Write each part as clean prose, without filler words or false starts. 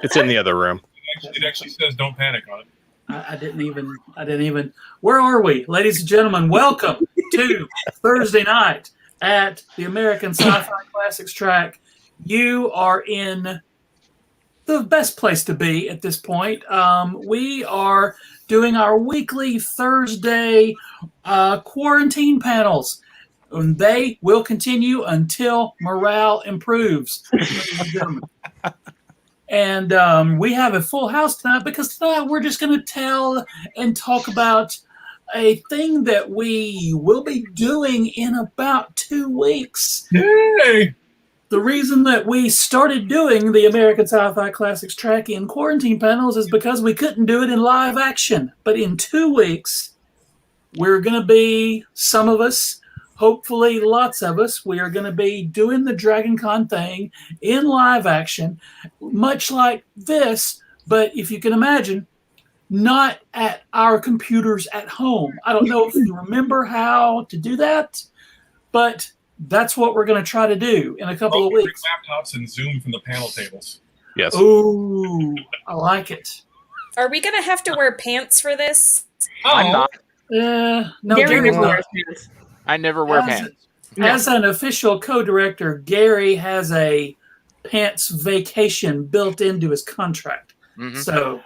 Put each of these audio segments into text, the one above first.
It's in the other room. It actually says don't panic on it. I didn't even. Where are we, ladies and gentlemen? Welcome to Thursday night at the American Sci-Fi Classics Track. You are in the best place to be at this point. We are doing our weekly Thursday quarantine panels. And they will continue until morale improves. And we have a full house tonight because tonight we're just going to tell and talk about a thing that we will be doing in about 2 weeks. Yay! The reason that we started doing the American Sci-Fi Classics Track in quarantine panels is because we couldn't do it in live action. But in 2 weeks, we're going to be, some of us, hopefully lots of us, we are going to be doing the Dragoncon thing in live action, much like this, but if you can imagine, not at our computers at home. I don't know if you remember how to do that, but that's what we're going to try to do in a couple of weeks. Laptops and Zoom from the panel tables. Yes. Ooh, I like it. Are we going to have to wear pants for this? I'm not. No, Gary Gary's never not. wears pants. I never wear pants. As an official co-director, Gary has a pants vacation built into his contract. Mm-hmm. So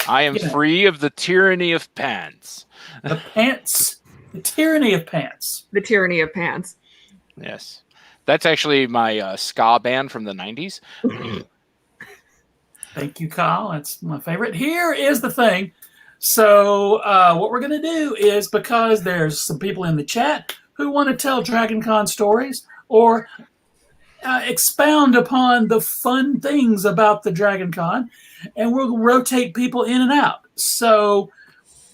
I am free of the tyranny of pants. The tyranny of pants. The tyranny of pants. Yes. That's actually my ska band from the 90s. Thank you, Kyle. That's my favorite. Here is the thing. So what we're going to do is, because there's some people in the chat who want to tell Dragoncon stories or expound upon the fun things about the Dragoncon, and we'll rotate people in and out. So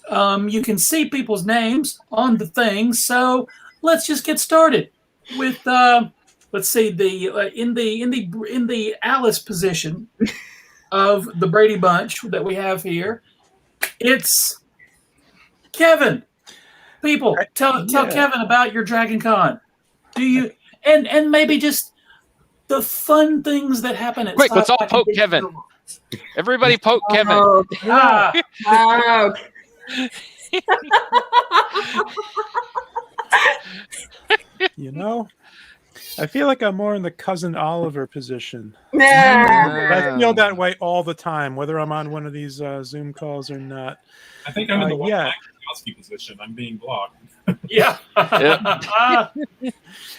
you can see people's names on the thing. So let's just get started with let's see, in the Alice position of the Brady Bunch that we have here. It's Kevin. People, tell Kevin about your Dragoncon. Do you and maybe just the fun things that happen at Quick, let's all poke Kevin. Everybody poke Kevin. You know, I feel like I'm more in the Cousin Oliver position. Yeah. I feel that way all the time, whether I'm on one of these Zoom calls or not. I think I'm in the Wachowski position. I'm being blocked. Yeah.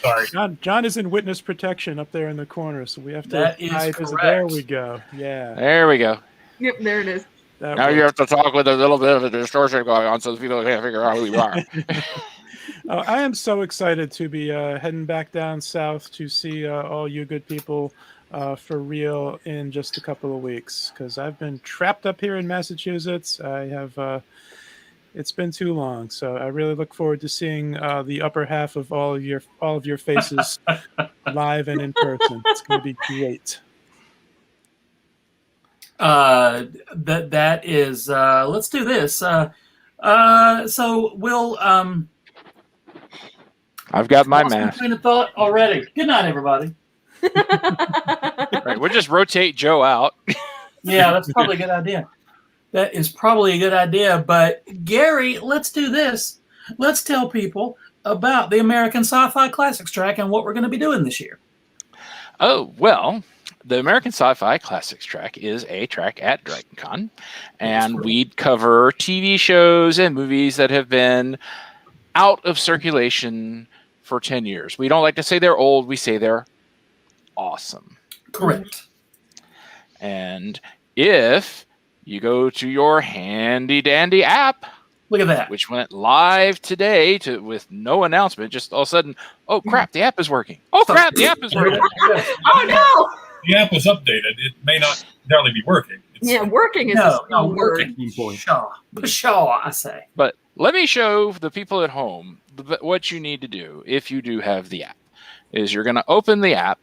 Sorry. John is in witness protection up there in the corner, so we have to. That is correct. There we go. Yeah. There we go. Yep, there it is. Now you have to talk with a little bit of a distortion going on so people can't figure out who you are. I am so excited to be heading back down south to see all you good people for real in just a couple of weeks, because I've been trapped up here in Massachusetts. I have it's been too long, so I really look forward to seeing the upper half of all of your faces live and in person. It's going to be great. That is let's do this. So we'll I've got my math. Train of thought already. Good night, everybody. Right, we'll just rotate Joe out. Yeah, that's probably a good idea. That is probably a good idea. But Gary, let's do this. Let's tell people about the American Sci-Fi Classics Track and what we're going to be doing this year. Oh, well, the American Sci-Fi Classics Track is a track at Dragoncon, and we cover TV shows and movies that have been out of circulation for 10 years. We don't like to say they're old. We say they're awesome. Correct. And if you go to your handy-dandy app, look at that, which went live today with no announcement, just all of a sudden, oh, crap, the app is working. Oh, crap, the app is working. Oh, no. The app was updated. It may not necessarily be working. Working is working. Pshaw, I say. But let me show the people at home what you need to do if you do have the app. Is you're going to open the app,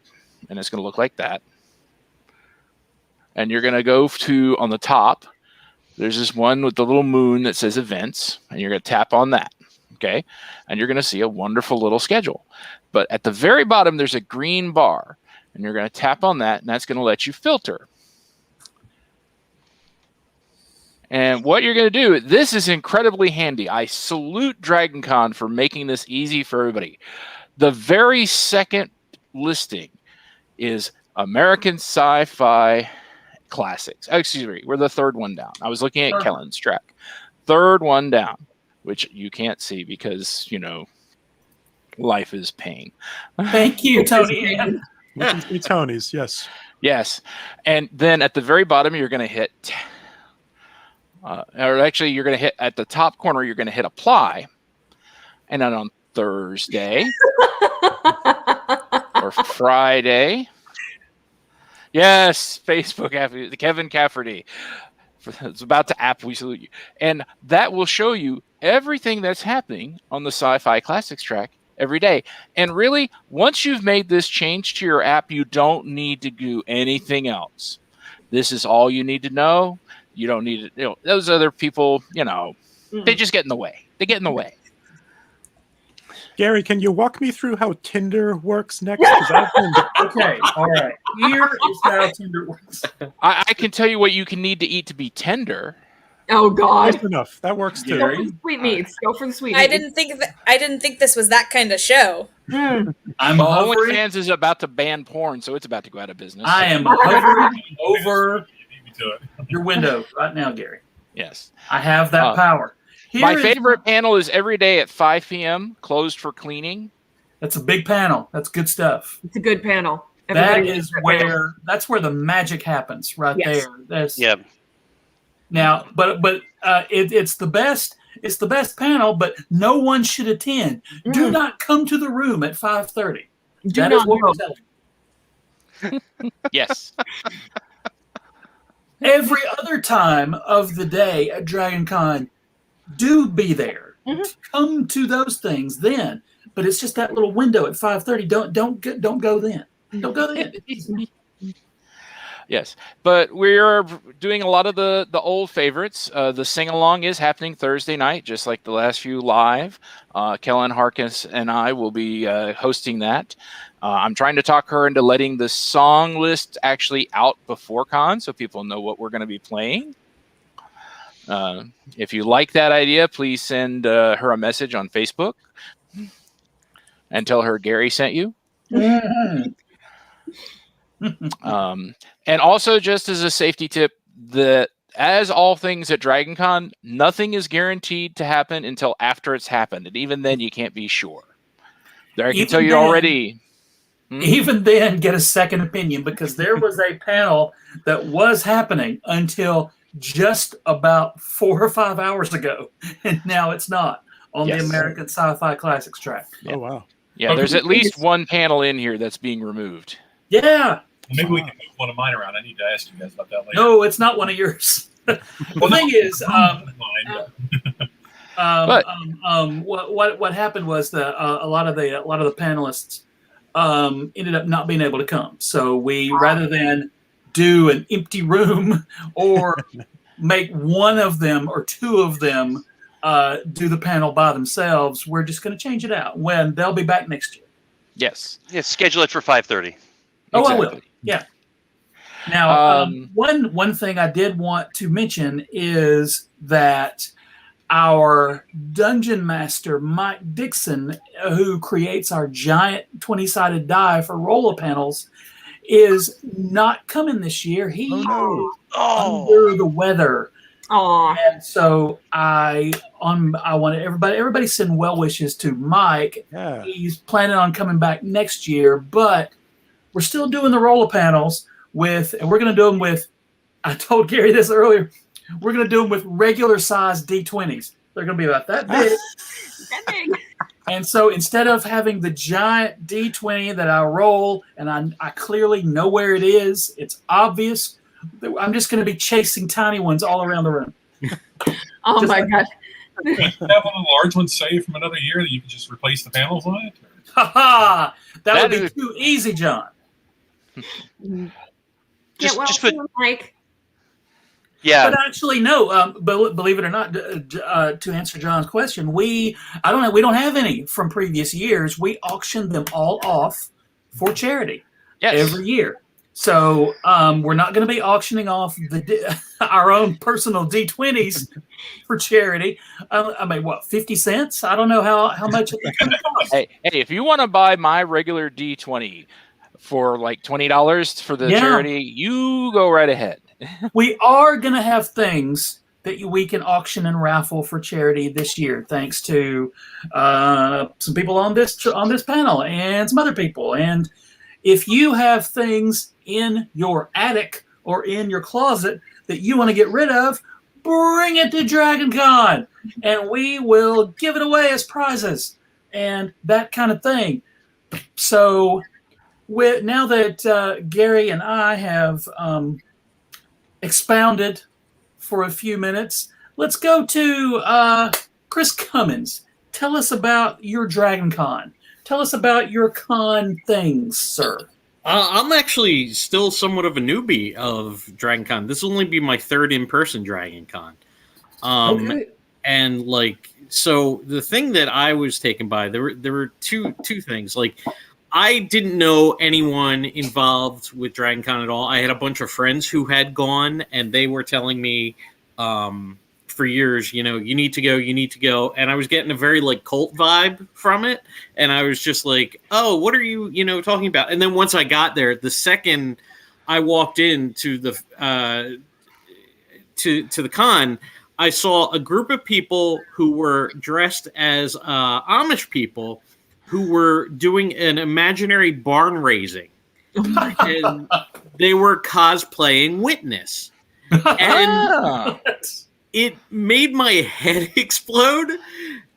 and it's going to look like that. And you're going to go to, on the top, there's this one with the little moon that says events, and you're going to tap on that, okay? And you're going to see a wonderful little schedule. But at the very bottom, there's a green bar, and you're going to tap on that, and that's going to let you filter. And what you're going to do, this is incredibly handy. I salute Dragoncon for making this easy for everybody. The very second listing is American Sci-Fi Classics. Oh, excuse me, we're the third one down. I was looking at Kellen's track. Third one down, which you can't see because, life is pain. Thank you, ToniAnn. We can see Tony's, yes. Yes. And then at the very bottom, you're going to hit, or actually, you're going to hit at the top corner, you're going to hit apply. And then on Thursday or Friday, yes, Facebook, Kevin Cafferty. It's about to app. We salute you. And that will show you everything that's happening on the Sci-Fi Classics track every day. And really, once you've made this change to your app, you don't need to do anything else. This is all you need to know. You don't need to, those other people, they just get in the way. They get in the way. Gary, can you walk me through how Tinder works next? 'Cause I've been- Okay, all right. Here is how Tinder works. I can tell you what you can need to eat to be tender. Oh God. That's enough. That works too. Go for the sweetmeats. Go for the sweetmeats. I didn't think this was that kind of show. Mm. I'm Well, hovering. OnlyFans is about to ban porn, so it's about to go out of business. I am hovering over You beat me to it. your window right now, Gary. Yes. I have that power. My Here is- favorite panel is every day at 5 p.m., closed for cleaning. That's a big panel. That's good stuff. It's a good panel. That Everybody is needs that panel. where the magic happens right Yes. there. That's Yep. now, but it's the best. It's the best panel, but no one should attend. Do not come to the room at 5:30. Do That is not what we're go. telling. Yes. Every other time of the day at Dragoncon, do be there. Come to those things then. But it's just that little window at 5:30. Don't go then. Don't go then. Yes. But we're doing a lot of the old favorites. The sing-along is happening Thursday night, just like the last few live. Kellen Harkins and I will be hosting that. I'm trying to talk her into letting the song list actually out before con so people know what we're going to be playing. If you like that idea, please send her a message on Facebook and tell her Gary sent you. And also, just as a safety tip, that as all things at Dragoncon, nothing is guaranteed to happen until after it's happened. And even then, you can't be sure. There, I can Even tell you then- already. Even then, get a second opinion, because there was a panel that was happening until just about 4 or 5 hours ago, and now it's not on Yes. the American Sci-Fi Classics track. Oh, wow. Yeah, there's at least one panel in here that's being removed. Yeah, Well, maybe we can move one of mine around. I need to ask you guys about that later. no, it's not one of yours. The thing is, what happened was that a lot of the panelists ended up not being able to come. So we, rather than do an empty room or make one of them or two of them do the panel by themselves, we're just going to change it out when they'll be back next year. Yes. Yeah, schedule it for 5:30. Oh, I will. Exactly. Yeah. Now, Um, one thing I did want to mention is that our dungeon master, Mike Dixon, who creates our giant 20-sided die for roller panels, is not coming this year. He's under the weather. Aw. And so I want everybody send well wishes to Mike. Yeah. He's planning on coming back next year, but we're still doing the roller panels and we're going to do them with, I told Gary this earlier, we're going to do them with regular size D20s. They're going to be about that big. That big. And so instead of having the giant D20 that I roll and I clearly know where it is, it's obvious, I'm just going to be chasing tiny ones all around the room. Oh Just my like- God. Have one of the large ones saved from another year that you can just replace the panels on it? Ha ha! That would That be is- too easy, John. Just put. Mike. Yeah. But actually, no. Believe it or not, to answer John's question, we don't have any from previous years. We auctioned them all off for charity Yes. every year. So we're not going to be auctioning off our own personal D20s for charity. I mean, what, 50 cents? I don't know how much it's going to cost. Hey, if you want to buy my regular D20 for like $20 for the charity, you go right ahead. We are going to have things that we can auction and raffle for charity this year, thanks to some people on this panel and some other people. And if you have things in your attic or in your closet that you want to get rid of, bring it to Dragoncon, and we will give it away as prizes and that kind of thing. So now that Gary and I have expounded for a few minutes, let's go to Chris Cummins. Tell us about your Dragoncon. Tell us about your con things, sir. I'm actually still somewhat of a newbie of Dragoncon. This will only be my third in-person Dragoncon. Okay. And so the thing that I was taken by, there were two things. I didn't know anyone involved with Dragoncon at all. I had a bunch of friends who had gone, and they were telling me for years, you need to go. And I was getting a very cult vibe from it. And I was just like, oh, what are you, talking about? And then once I got there, the second I walked into the to the con, I saw a group of people who were dressed as Amish people who were doing an imaginary barn raising. And they were cosplaying Witness. And it made my head explode.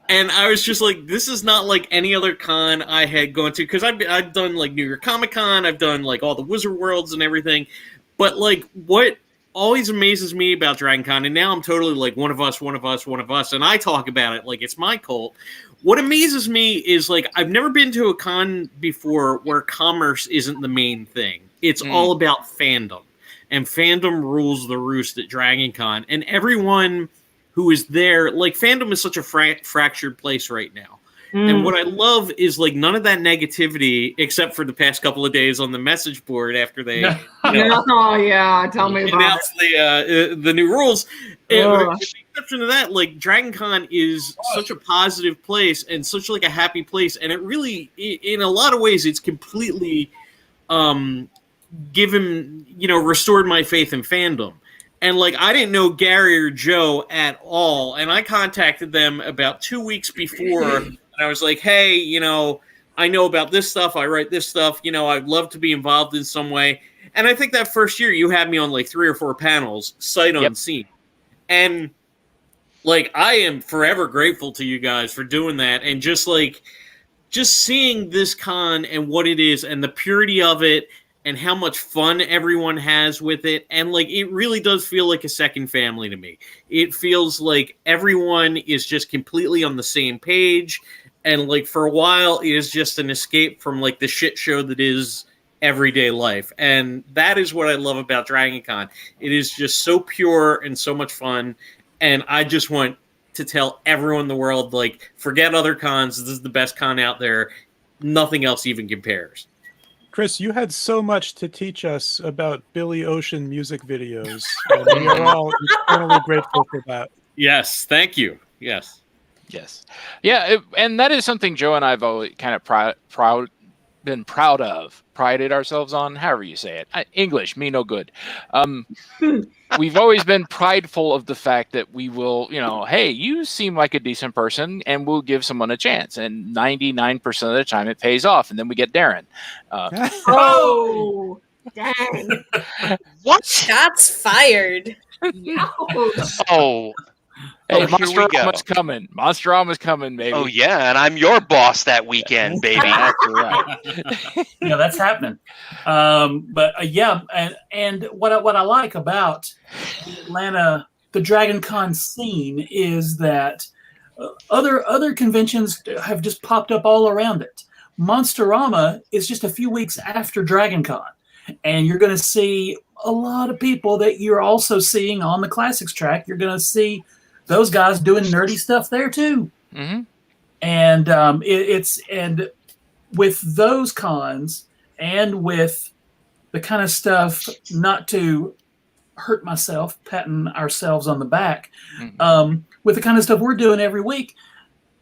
And I was just like, this is not like any other con I had gone to. Because I've done New York Comic Con. I've done all the Wizard Worlds and everything. But what always amazes me about Dragoncon, and now I'm totally one of us. And I talk about it like it's my cult. What amazes me is I've never been to a con before where commerce isn't the main thing. It's all about fandom. And fandom rules the roost at Dragoncon. And everyone who is there, fandom is such a fractured place right now. And what I love is none of that negativity, except for the past couple of days on the message board after they Oh yeah, tell me about announced the new rules. With the exception of that, Dragoncon is such a positive place and such a happy place. And it really, in a lot of ways, it's completely restored my faith in fandom. And I didn't know Gary or Joe at all. And I contacted them about 2 weeks before. And I was like, hey, I know about this stuff. I write this stuff. I'd love to be involved in some way. And I think that first year you had me on 3 or 4 panels, sight unseen. And I am forever grateful to you guys for doing that. And just seeing this con and what it is and the purity of it and how much fun everyone has with it. And it really does feel like a second family to me. It feels like everyone is just completely on the same page. And for a while, it is just an escape from the shit show that is everyday life. And that is what I love about Dragoncon. It is just so pure and so much fun. And I just want to tell everyone in the world, forget other cons. This is the best con out there. Nothing else even compares. Chris, you had so much to teach us about Billy Ocean music videos. And we are all eternally grateful for that. Yes, thank you. Yes. Yeah, and that is something Joe and I've always kind of prided ourselves on, however you say it. English, me no good. We've always been prideful of the fact that we will, hey, you seem like a decent person, and we'll give someone a chance. And 99% of the time it pays off, and then we get Darin. Oh, dang. What? Shots fired. No. Oh. Hey, Here we go. Monsterama's coming. Monsterama's coming, baby. Oh yeah, and I'm your boss that weekend, baby. That's right. Yeah, that's happening. And what I like about Atlanta, the Dragoncon scene, is that other conventions have just popped up all around it. Monsterama is just a few weeks after Dragoncon, and you're going to see a lot of people that you're also seeing on the Classics track. You're going to see those guys doing nerdy stuff there too. Mm-hmm. And and with those cons and with the kind of stuff, not to hurt myself, patting ourselves on the back, with the kind of stuff we're doing every week,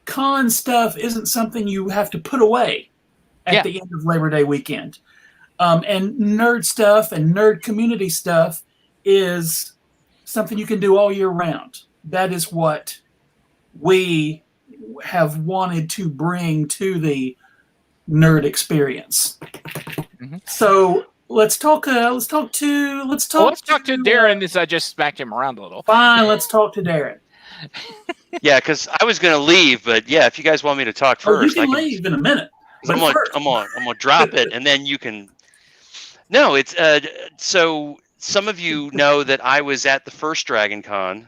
con stuff isn't something you have to put away at the end of Labor Day weekend. And nerd stuff and nerd community stuff is something you can do all year round. That is what we have wanted to bring to the nerd experience. So let's talk to Darin. As I just smacked him around a little. Fine, let's talk to Darin. Yeah, because I was going to leave, but yeah, if you guys want me to talk first, you can leave in a minute. I'm gonna drop it, and then you can. No, it's so some of you know that I was at the first Dragoncon,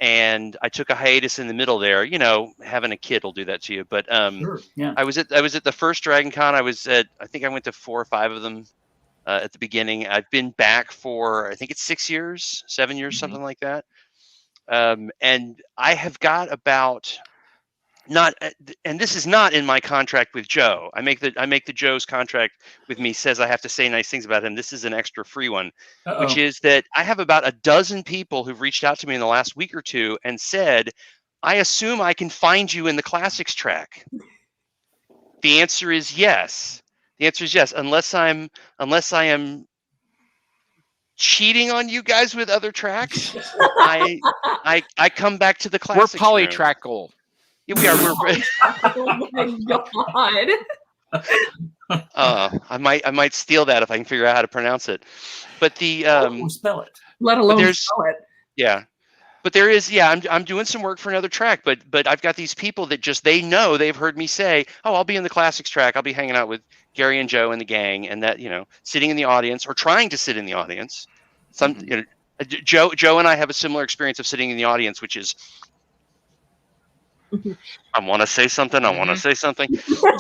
and I took a hiatus in the middle there. You know, having a kid will do that to you. But Sure, yeah. I was at the first Dragoncon. I think I went to 4 or 5 of them at the beginning. I've been back for I think it's 6 years, 7 years, something like that. And I have got about. Not, and this is not in my contract with Joe. I make the Joe's contract with me says I have to say nice things about him. This is an extra free one, which is that I have about a dozen people who've reached out to me in the last week or two and said, I assume I can find you in the Classics track. The answer is yes. The answer is yes, unless I am cheating on you guys with other tracks. I come back to the Classics. We're polytrackal. Yeah, we are. Oh my god! I might steal that if I can figure out how to pronounce it. But the spell it. Let alone spell it. Yeah, but there is. Yeah, I'm doing some work for another track. But I've got these people that just they've heard me say, oh, I'll be in the Classics track. I'll be hanging out with Gary and Joe and the gang, and that sitting in the audience or trying to sit in the audience. Joe and I have a similar experience of sitting in the audience, which is. I want to say something.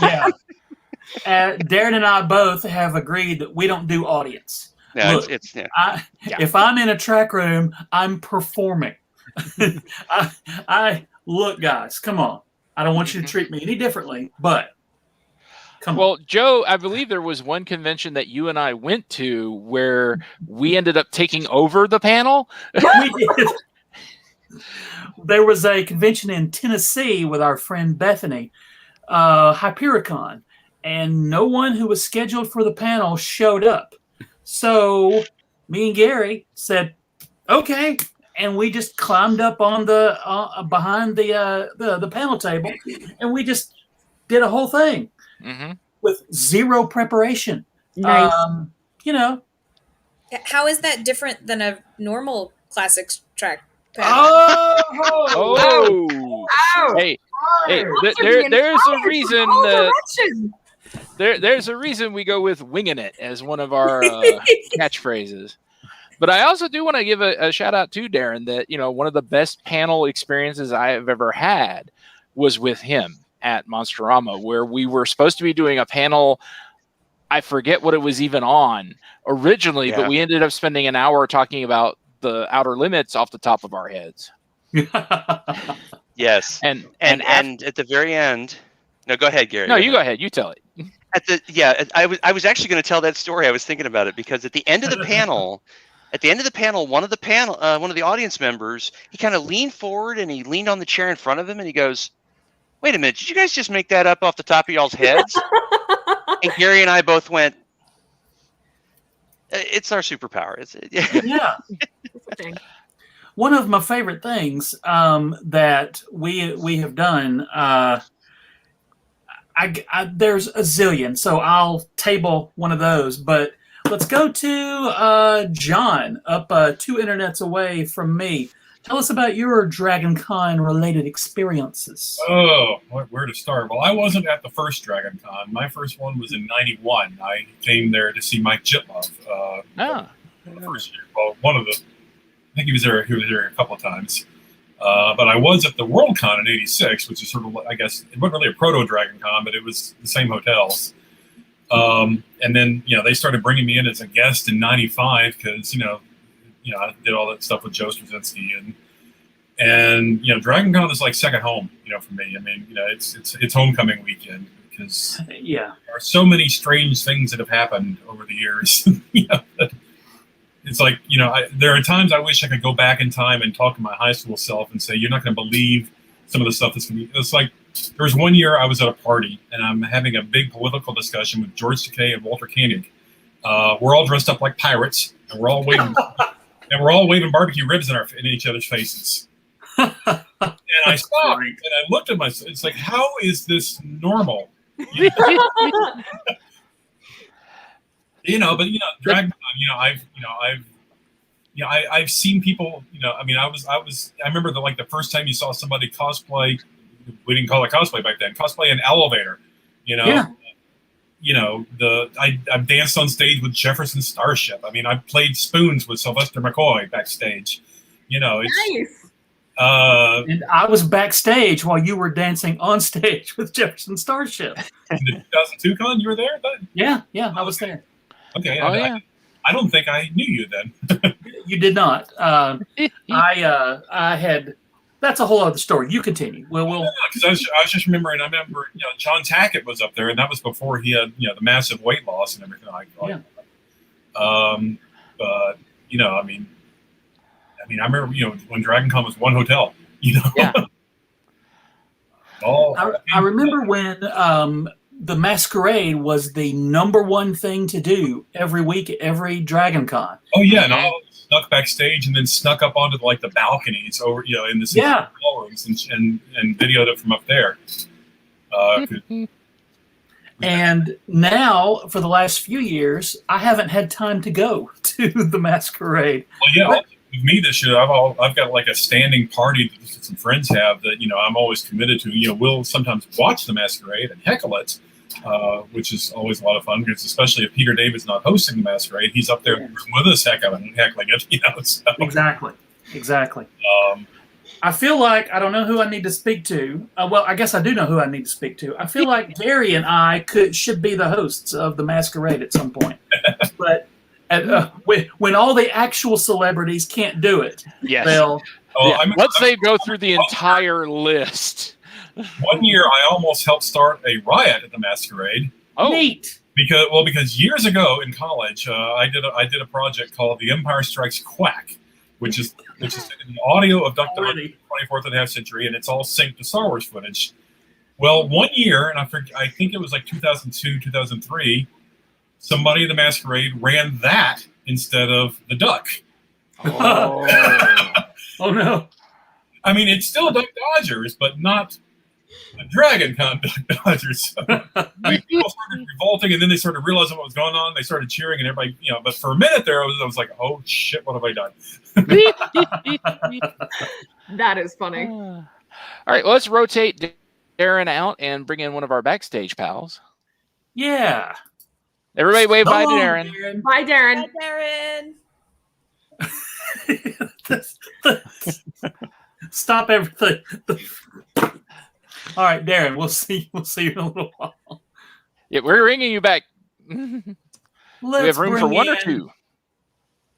Yeah. Darin and I both have agreed that we don't do audience. Yeah, Look, if I'm in a track room, I'm performing. Look, guys, come on. I don't want you to treat me any differently, but come on. Well, Joe, I believe there was one convention that you and I went to where we ended up taking over the panel. We did. There was a convention in Tennessee with our friend Bethany, Hypericon, and no one who was scheduled for the panel showed up. So me and Gary said, "Okay," and we just climbed up on the behind the panel table, and we just did a whole thing with zero preparation. Nice. How is that different than a normal Classics track? Oh! Hey, there's a reason. There's a reason we go with "winging it" as one of our catchphrases. But I also do want to give a shout out to Darin that one of the best panel experiences I have ever had was with him at Monsterama, where we were supposed to be doing a panel. I forget what it was even on originally, but we ended up spending an hour talking about the Outer Limits off the top of our heads. Yes, and at the very end, no, go ahead, Gary. No, you go ahead. You tell it. I was actually going to tell that story. I was thinking about it because at the end of the panel, one of the audience members, he kind of leaned forward and he leaned on the chair in front of him and he goes, "Wait a minute, did you guys just make that up off the top of y'all's heads?" And Gary and I both went, "It's our superpower." Yeah. One of my favorite things that we have done, there's a zillion, so I'll table one of those. But let's go to John, up 2 internets away from me. Tell us about your Dragoncon related experiences. Oh, where to start? Well, I wasn't at the first Dragoncon. My first one was in '91. I came there to see Mike Jitlov. The first year. Well, I think he was there a couple of times. But I was at the Worldcon in '86, which is sort of, I guess, it wasn't really a proto Dragoncon, but it was the same hotels. And then they started bringing me in as a guest in '95 because I did all that stuff with Joe Straczynski and Dragoncon is like second home, for me. I mean, it's homecoming weekend because Yeah. there are so many strange things that have happened over the years. It's like, there are times I wish I could go back in time and talk to my high school self and say, you're not going to believe some of the stuff that's going to be. It's like, there was one year I was at a party and I'm having a big political discussion with George Takei and Walter Koenig. We're all dressed up like pirates and we're all waving barbecue ribs in each other's faces. And I stopped and I looked at myself. It's like, how is this normal? Dragoncon, I've seen people, I remember the first time you saw somebody cosplay, we didn't call it cosplay back then, cosplay an elevator, I've danced on stage with Jefferson Starship. I played spoons with Sylvester McCoy backstage, Nice. And I was backstage while you were dancing on stage with Jefferson Starship. In the 2002 con, you were there? Yeah, I was there. Okay. Oh, I don't think I knew you then. You did not. I had. That's a whole other story. You continue. Because I was just remembering. I remember, John Tackett was up there, and that was before he had, the massive weight loss and everything like that. Yeah. But I remember, when Dragoncon was one hotel. Yeah. I remember when the masquerade was the number one thing to do every week at every Dragoncon. Oh yeah, and I snuck backstage and then snuck up onto the balconies over, in the ballrooms and videoed it from up there. And now, for the last few years, I haven't had time to go to the masquerade. Well, yeah. With me this year, I've got a standing party that some friends have that I'm always committed to. We'll sometimes watch the masquerade and heckle it, which is always a lot of fun because especially if Peter David's not hosting the masquerade, he's up there with us heckling it. So. Exactly. I feel like I don't know who I need to speak to. Well, I guess I do know who I need to speak to. I feel like Gary and I should be the hosts of the masquerade at some point, but. When all the actual celebrities can't do it, once they go through the entire list. One year, I almost helped start a riot at the masquerade. Oh, neat! Because years ago in college, I did a project called "The Empire Strikes Quack," which is an audio of Duck Dynasty in the 24th and a half century, and it's all synced to Star Wars footage. Well, one year, and I think it was 2002, 2003. Somebody in the masquerade ran that instead of the duck. Oh, oh no! It's still a Duck Dodgers, but not a Dragoncon Duck Dodgers. So, people started revolting, and then they started realizing what was going on. They started cheering, and everybody, But for a minute there, I was like, "Oh shit, what have I done?" That is funny. All right, well, let's rotate Darin out and bring in one of our backstage pals. Yeah. Everybody wave bye to Darin. Bye, Darin. Bye, Darin. Stop everything. All right, Darin, we'll see you in a little while. Yeah, we're ringing you back. We have room for one or two.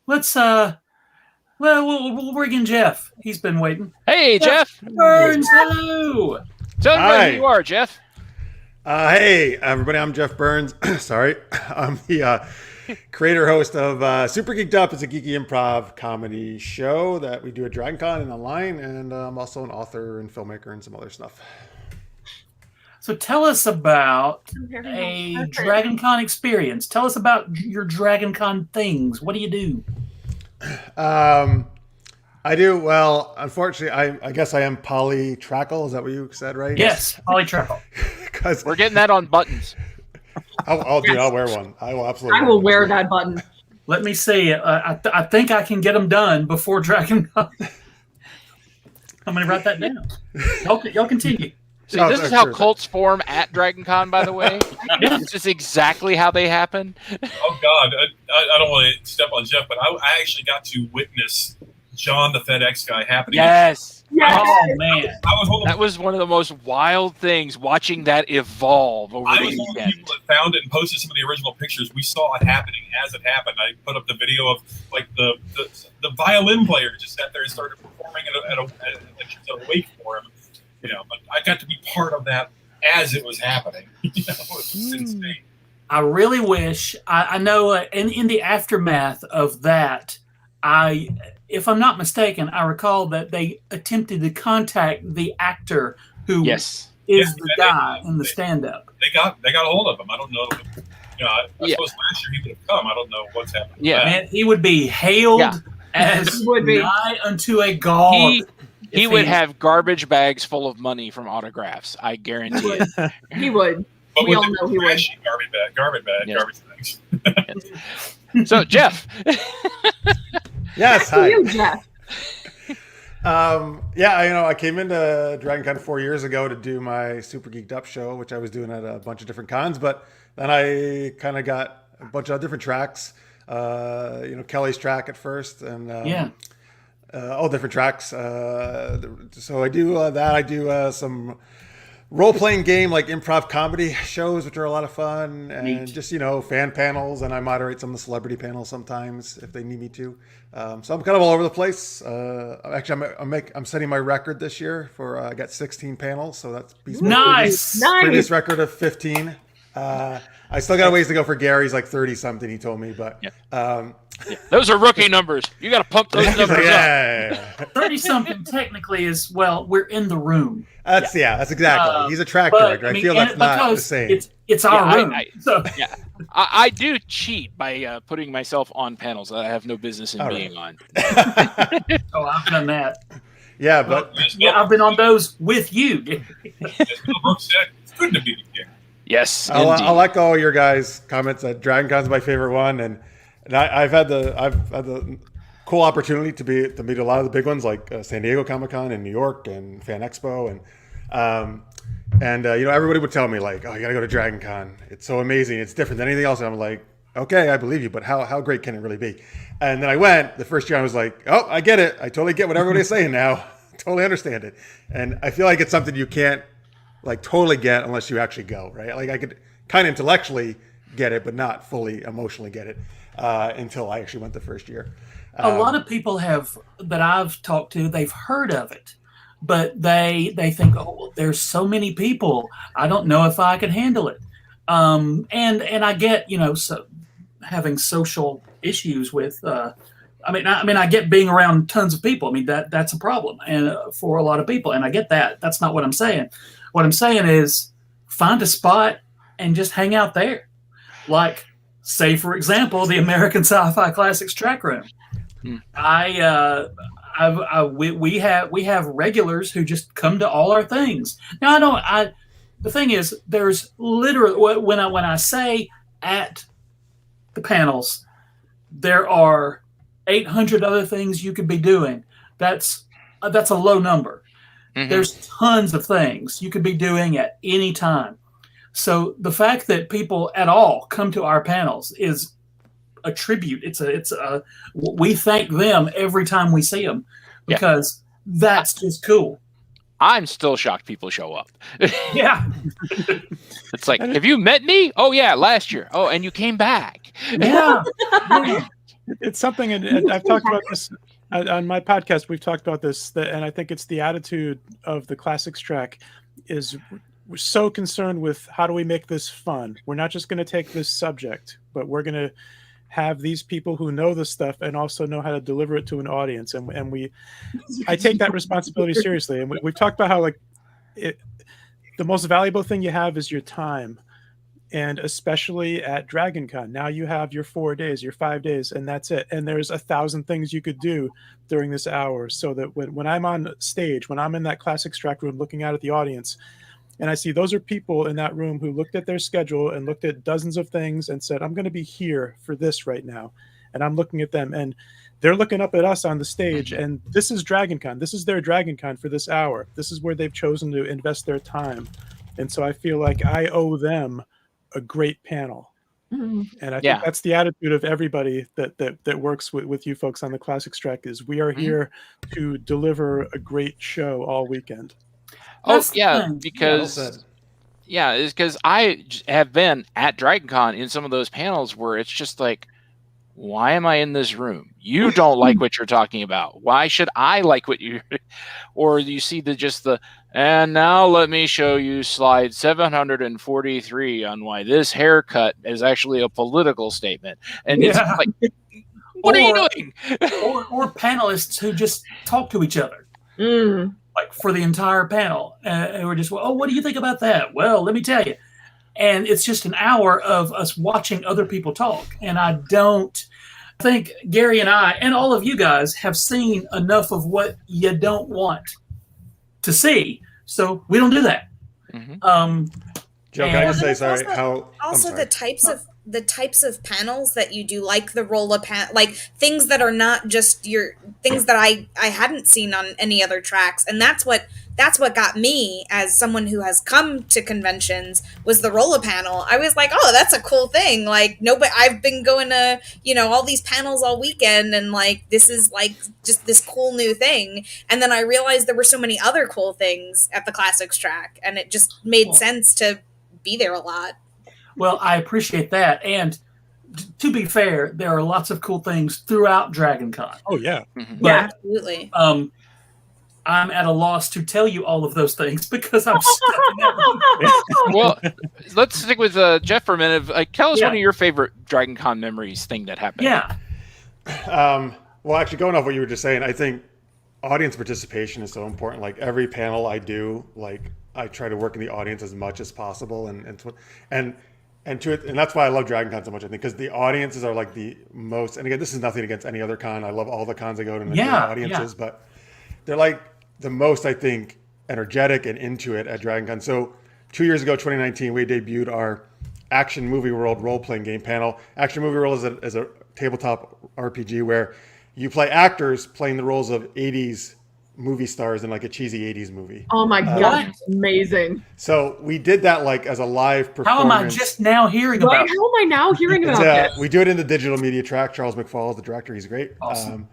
Let's we'll bring in Jeff. He's been waiting. Hey, Jeff. Burns, hello. Tell everybody who you are, Jeff. Hey, everybody, I'm Jeff Burns. Sorry. I'm the creator host of Super Geeked Up. It's a geeky improv comedy show that we do at Dragoncon and online, and I'm also an author and filmmaker and some other stuff. So tell us about a Dragoncon experience. Tell us about your Dragoncon things. What do you do? I do. Well, unfortunately, I guess I am polytrackle. Is that what you said, right? Yes, polytrackle. We're getting that on buttons. I'll wear one. I will absolutely. I will wear that button. Let me see. I think I can get them done before Dragoncon. I'm going to write that down. Y'all continue. See, this is how cults form at Dragoncon, by the way. This is exactly how they happen. Oh, God. I don't want to step on Jeff, but I actually got to witness John the FedEx guy happening. Yes. Oh, man. That was one of the most wild things, watching that evolve over the weekend. I was one of the people that found it and posted some of the original pictures. We saw it happening as it happened. I put up the video of the violin player just sat there and started performing at a wake for him. But I got to be part of that as it was happening. You know, it was insane. I really wish I know in the aftermath of that, if I'm not mistaken, I recall that they attempted to contact the actor who is the guy in the stand-up. They got a hold of him. I don't know. You know, I suppose last year he would have come. I don't know what's happening. Yeah, man, he would be hailed as nigh unto a god. He would have garbage bags full of money from autographs. I guarantee it. He would. But we all know he would. Garbage bags. So, Jeff. Yes, hi. You, Jeff. I came into Dragoncon 4 years ago to do my Super Geeked Up show, which I was doing at a bunch of different cons, but then I kind of got a bunch of different tracks. Kelly's track at first, and all different tracks. So I do that. I do some role-playing game, like improv comedy shows, which are a lot of fun, and just fan panels, and I moderate some of the celebrity panels sometimes if they need me to. So I'm kind of all over the place. Actually, I'm setting my record this year for I got 16 panels, so that's nice. Previous record of 15. I still got a ways to go for Gary's, like 30 something. He told me, but. Those are rookie numbers. You got to pump those numbers up. 30 something technically is, we're in the room. That's exactly. He's a track director. I feel that's not the same. It's our room. I do cheat by putting myself on panels that I have no business in being on. Oh, I've done that. Yeah, but I've been on those with you. It's good to be here. Yes, I'll echo your guys' comments that Dragoncon's my favorite one, and I've had the cool opportunity to meet a lot of the big ones like San Diego Comic-Con and New York and Fan Expo, and everybody would tell me like, oh, you gotta go to Dragoncon. It's so amazing. It's different than anything else. And I'm like, okay, I believe you, but how great can it really be? And then I went the first year. I was like, oh, I get it. I totally get what everybody's saying now. Totally understand it. And I feel like it's something you can't like totally get unless you actually go, right? Like I could kind of intellectually get it, but not fully emotionally get it until I actually went the first year. A lot of people that I've talked to, they've heard of it, but they think, oh, well, there's so many people. I don't know if I can handle it. And I get, so having social issues with, I get being around tons of people. I mean, that's a problem and for a lot of people. And I get that. That's not what I'm saying. What I'm saying is find a spot and just hang out there. Like, say, for example, the American Sci-Fi Classics Track Room. We have regulars who just come to all our things. Now, the thing is, there's literally, when I say at the panels, there are 800 other things you could be doing. That's a low number. Mm-hmm. There's tons of things you could be doing at any time. So the fact that people at all come to our panels is a tribute. We thank them every time we see them because that's just cool. I'm still shocked people show up. Yeah. It's like, have you met me? Oh yeah, last year. Oh, and you came back. Yeah. It's something, and I've talked about this on my podcast. We've talked about this, and I think it's the attitude of the Classics Track is we're so concerned with how do we make this fun. We're not just going to take this subject, but we're going to have these people who know this stuff and also know how to deliver it to an audience. And I take that responsibility seriously. And we've talked about how the most valuable thing you have is your time. And especially at Dragoncon, now you have your 4 days, your 5 days, and that's it. And there's 1,000 things you could do during this hour. So that when I'm on stage, when I'm in that Classics Track room looking out at the audience, and I see those are people in that room who looked at their schedule and looked at dozens of things and said, I'm going to be here for this right now. And I'm looking at them, and they're looking up at us on the stage. And this is Dragoncon. This is their Dragoncon for this hour. This is where they've chosen to invest their time. And so I feel like I owe them a great panel. And I think that's the attitude of everybody that works with you folks on the Classics Track is we are here to deliver a great show all weekend. It's because I have been at Dragoncon in some of those panels where it's just like why am I in this room? You don't like what you're talking about. Why should I like what you? Or you see and now let me show you slide 743 on why this haircut is actually a political statement. And it's like, what are you doing? or panelists who just talk to each other. Like for the entire panel. And we're just, what do you think about that? Well, let me tell you. And it's just an hour of us watching other people talk. And I think Gary and I and all of you guys have seen enough of what you don't want to see. So we don't do that. Mm-hmm. Joe, can I just say, sorry, also the types of panels that you do, like the roll-up like things that are not just your things that I hadn't seen on any other tracks. And that's what got me, as someone who has come to conventions, was the roll-up panel. I was like, oh, that's a cool thing. Like, I've been going to, all these panels all weekend, and like, this is like just this cool new thing. And then I realized there were so many other cool things at the Classics track, and it just made sense to be there a lot. Well, I appreciate that. And to be fair, there are lots of cool things throughout Dragoncon. Oh, yeah. But, yeah, absolutely. I'm at a loss to tell you all of those things because I'm stuck in that room. Well, let's stick with Jeff for a minute. Tell us one of your favorite DragonCon memories thing that happened. Yeah. Well, actually, going off what you were just saying, I think audience participation is so important. Like every panel I do, like I try to work in the audience as much as possible, and that's why I love DragonCon so much. I think because the audiences are like the most. And again, this is nothing against any other con. I love all the cons I go to and the audiences, but they're like the most, I think, energetic and into it at DragonCon. So 2 years ago, 2019, we debuted our Action Movie World role-playing game panel. Action Movie World is a tabletop RPG where you play actors playing the roles of 80s movie stars in like a cheesy 80s movie. Oh my God, that's amazing. So we did that like as a live performance. How am I just now hearing about it? How am I now hearing about this? We do it in the digital media track. Charles McFall is the director. He's great. Awesome.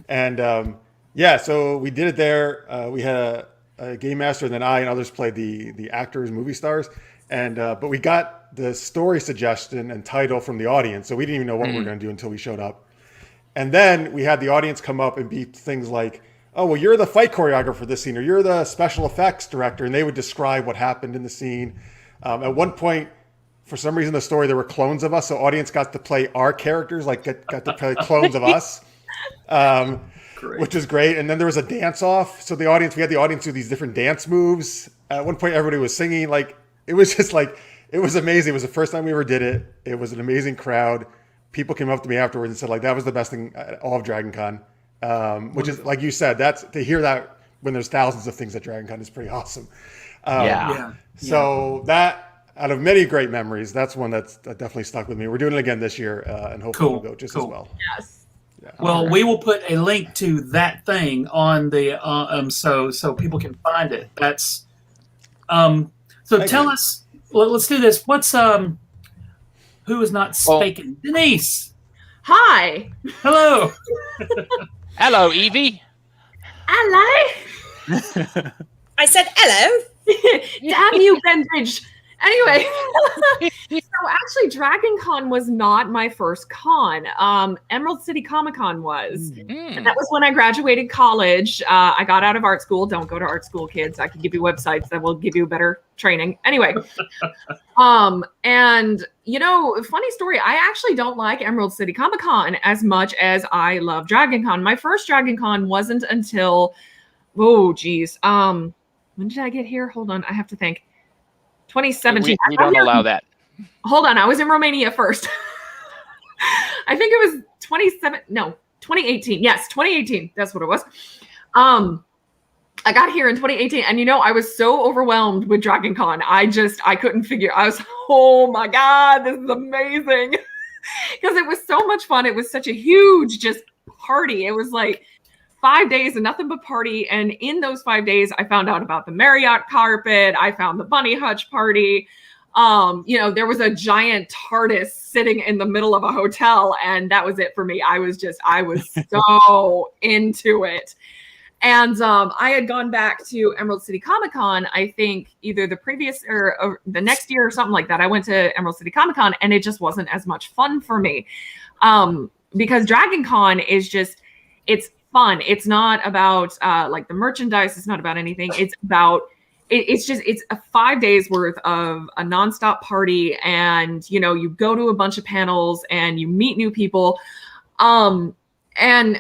And so we did it there. We had a game master, and then I and others played the actors, movie stars. And but we got the story suggestion and title from the audience, so we didn't even know what we were going to do until we showed up. And then we had the audience come up and be things like, "Oh, well, you're the fight choreographer for this scene, or you're the special effects director," and they would describe what happened in the scene. At one point, for some reason, the story there were clones of us, so audience got to play our characters, like got to play clones of us. Which was great. And then there was a dance off. So we had the audience do these different dance moves. At one point, everybody was singing. Like, it was just like, it was amazing. It was the first time we ever did it. It was an amazing crowd. People came up to me afterwards and said, like, that was the best thing at all of DragonCon. Which is, like you said, to hear that when there's thousands of things at DragonCon is pretty awesome. So that, out of many great memories, that's one that definitely stuck with me. We're doing it again this year, and hopefully it'll go just as well. Yes. Yeah. Well, we will put a link to that thing on the so people can find it. That's tell us. Let's do this. What's who is not speaking? Denise. Hi. Hello. Hello, Evie. Hello. I said hello. Damn you, Bendridge. Anyway, so actually, DragonCon was not my first con. Emerald City Comic Con was. And that was when I graduated college. I got out of art school. Don't go to art school, kids. I can give you websites that will give you better training. Anyway, and funny story. I actually don't like Emerald City Comic Con as much as I love DragonCon. My first DragonCon wasn't until, when did I get here? Hold on, I have to think. 2017. We don't allow that. Hold on. I was in Romania first. I think it was 2018. Yes, 2018. That's what it was. I got here in 2018, and I was so overwhelmed with DragonCon. I couldn't figure. I was, oh my God, this is amazing. Because it was so much fun. It was such a huge just party. It was like 5 days and nothing but party. And in those 5 days, I found out about the Marriott carpet. I found the Bunny Hutch party. There was a giant TARDIS sitting in the middle of a hotel, and that was it for me. I was so into it. And I had gone back to Emerald City Comic Con, I think either the previous or the next year or something like that. I went to Emerald City Comic Con, and it just wasn't as much fun for me. because Dragoncon is just, it's fun. It's not about like the merchandise. It's not about anything. It's about, it's a 5 days worth of a nonstop party. And, you know, you go to a bunch of panels and you meet new people. And,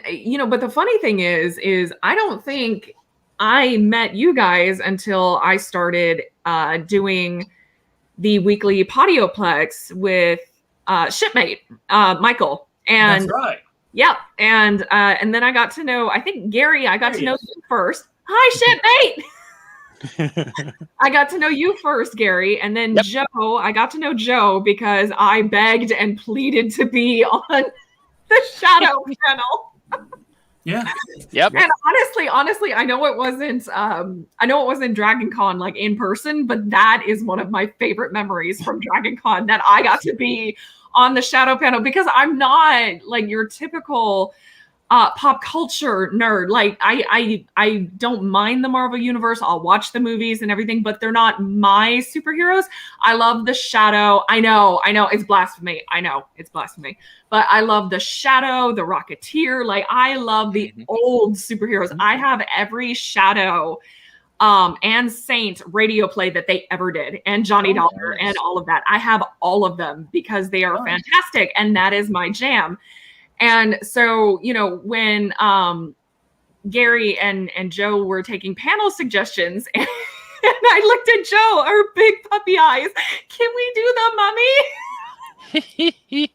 you know, but the funny thing is I don't think I met you guys until I started doing the weekly Podioplex with shipmate Michael. And That's right. yeah, and then I got to know, I think Gary, I got to know you first. Hi, shipmate. I got to know you first, Gary, and then Joe. I got to know Joe because I begged and pleaded to be on the Shadow panel. Yeah. Yep. And honestly, I know it wasn't Dragoncon like in person, but that is one of my favorite memories from Dragoncon, that I got to be on the Shadow panel, because I'm not like your typical pop culture nerd. Like I don't mind the Marvel universe. I'll watch the movies and everything, but they're not my superheroes. I love the Shadow. I know it's blasphemy. I know it's blasphemy, but I love the Shadow, the Rocketeer. Like I love the old superheroes. I have every Shadow and Saint radio play that they ever did, and Johnny Dollar and all of that. I have all of them because they are fantastic, and that is my jam. And so, you know, when Gary and Joe were taking panel suggestions, and I looked at Joe, our big puppy eyes, can we do the mummy? And he did.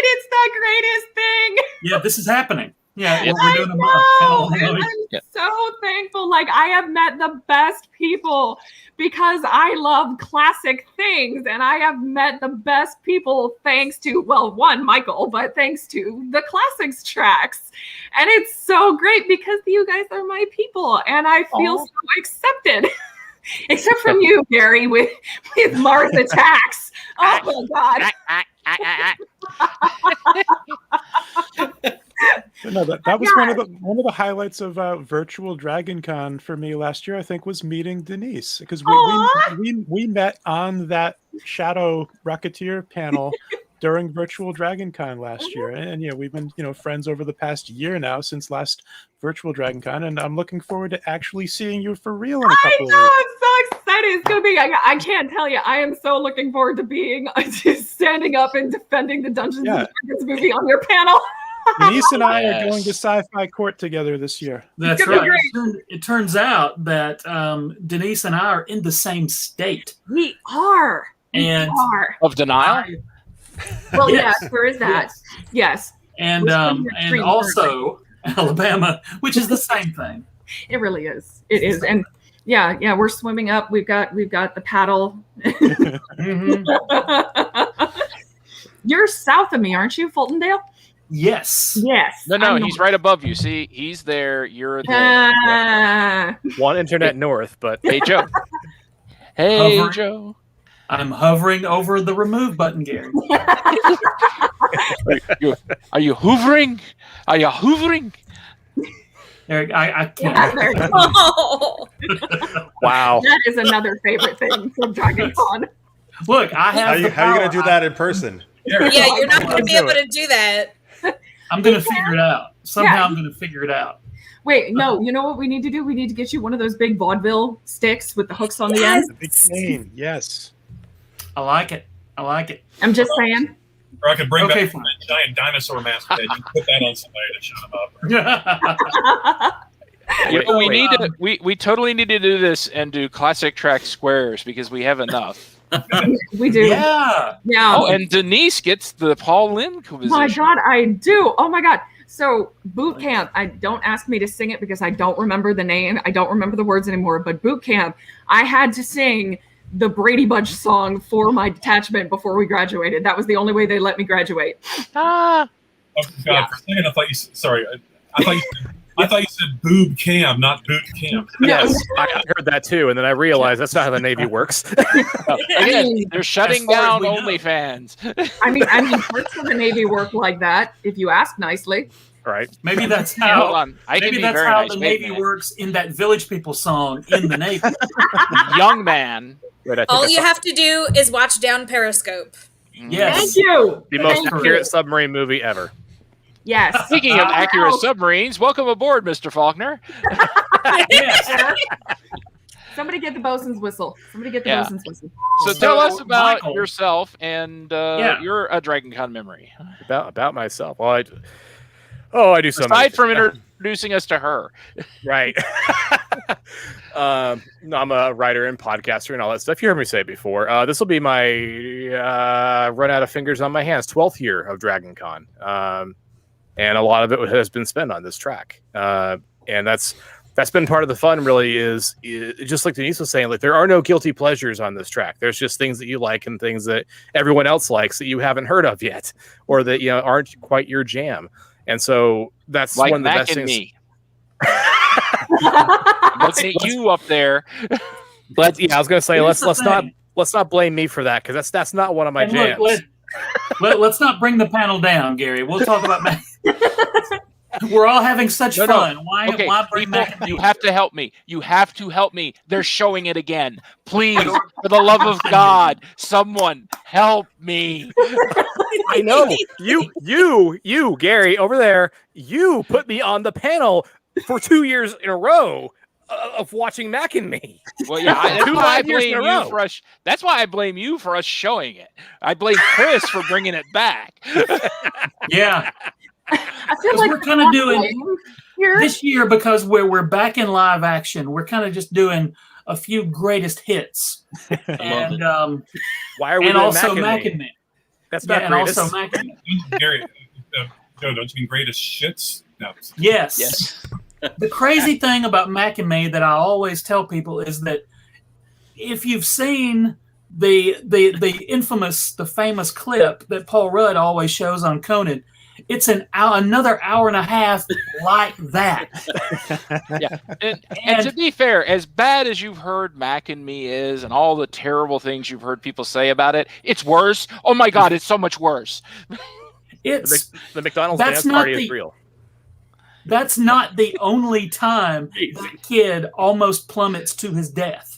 It's the greatest thing. Yeah, this is happening. Yeah, Yep. we're doing I'm so thankful. Like, I have met the best people because I love classic things, and I have met the best people thanks to, well, one, Michael, but thanks to the classics tracks. And it's so great because you guys are my people, and I feel so accepted. Except from you, Gary, with Mars Attacks. Oh my God. No, that was one of the highlights of virtual Dragoncon for me last year. I think was meeting Denise, because we met on that Shadow Rocketeer panel during virtual Dragoncon last year, and yeah, we've been friends over the past year now since last virtual Dragoncon, and I'm looking forward to actually seeing you for real in a couple of weeks. I'm so excited. It's gonna be. I can't tell you. I am so looking forward to being standing up and defending the Dungeons and Dragons movie on your panel. Denise and I are going to Sci-Fi Court together this year. That's right. It turns out that Denise and I are in the same state. We are. Of denial? Well, yes, there is that. Yes. And also Alabama, which is the same thing. It really is. It is. And yeah, we're swimming up. We've got the paddle. You're south of me, aren't you, Fultondale? Yes. No, he's right above you. See, he's there. You're there. One internet north, but hey, Joe. Hey, Joe. I'm hovering over the remove button, Gary. Are you hoovering? Are you hoovering? Eric, I can't. Wow. That is another favorite thing from Dragoncon. Look, I have. How are you going to do that in person? Yeah, you're not going to be able to do that. I'm going to figure it out. Somehow I'm going to figure it out. Wait, no, you know what we need to do? We need to get you one of those big vaudeville sticks with the hooks on the end. The big cane, yes. I like it. I'm just saying. Or I could bring back a giant dinosaur mask and put that on somebody to shut them up. We totally need to do this and do classic track squares because we have enough. We do. Yeah. Oh, and Denise gets the Paul Lynde position. My God, I do. Oh my God. So boot camp, don't ask me to sing it because I don't remember the name. I don't remember the words anymore, but boot camp, I had to sing the Brady Bunch song for my detachment before we graduated. That was the only way they let me graduate. Oh, God, for a second I thought you said, I thought you said boob cam, not boot camp. Yes, I heard that too, and then I realized that's not how the Navy works. Again, they're shutting down OnlyFans. I mean, parts of the Navy work like that, if you ask nicely. Right. Maybe that's how. Maybe that's how the Navy works in that Village People song in the Navy. Young man. All you have to do is watch down Periscope. Yes. Thank you. The most Thank accurate you. submarine movie ever. Yes. Speaking of accurate submarines, welcome aboard, Mr. Falkner. Yes. Somebody get the bosun's whistle. Somebody get the Yeah. bosun's whistle. So tell us about Michael. yourself and your DragonCon memory. About myself. Well, I do so Aside much. from introducing us to her. Right. I'm a writer and podcaster and all that stuff. You heard me say it before. This will be my run out of fingers on my hands 12th year of DragonCon. And a lot of it has been spent on this track. And that's been part of the fun, really, is just like Denise was saying, like there are no guilty pleasures on this track. There's just things that you like and things that everyone else likes that you haven't heard of yet, or that aren't quite your jam. And so that's Like one of the Mac best and things. me. I'm looking at you up there. But yeah, I was going to say Here's let's the not blame me for that, because that's not one of my And jams. let's not bring the panel down, Gary. We'll talk about Mac. We're all having such No. fun. Why Okay, bring people, Mac and you me? have to help me. You have to help me. They're showing it again. Please, for the love of God, someone help me. I know you, Gary, over there. You put me on the panel for 2 years in a row of watching Mac and me. Well, yeah, that's Two why I live years in blame a you row. for us. That's why I blame you for us showing it. I blame Chris for bringing it back. Yeah. I feel 'Cause like we're kinda doing here. This year, because we're back in live action, we're kind of just doing a few greatest hits. And Why are we and doing also Mac Mac and and me? Me. That's Yeah, not and greatest. also Mac and Me. Gary, Joe, don't you mean greatest shits? No. Yes. Yes. The crazy thing about Mac and Me that I always tell people is that if you've seen the famous clip that Paul Rudd always shows on Conan, it's another hour and a half like that. Yeah. And to be fair, as bad as you've heard Mac and Me is and all the terrible things you've heard people say about it, it's worse. Oh my God, it's so much worse. It's the McDonald's that's dance not party the- is real. That's not the only time that kid almost plummets to his death.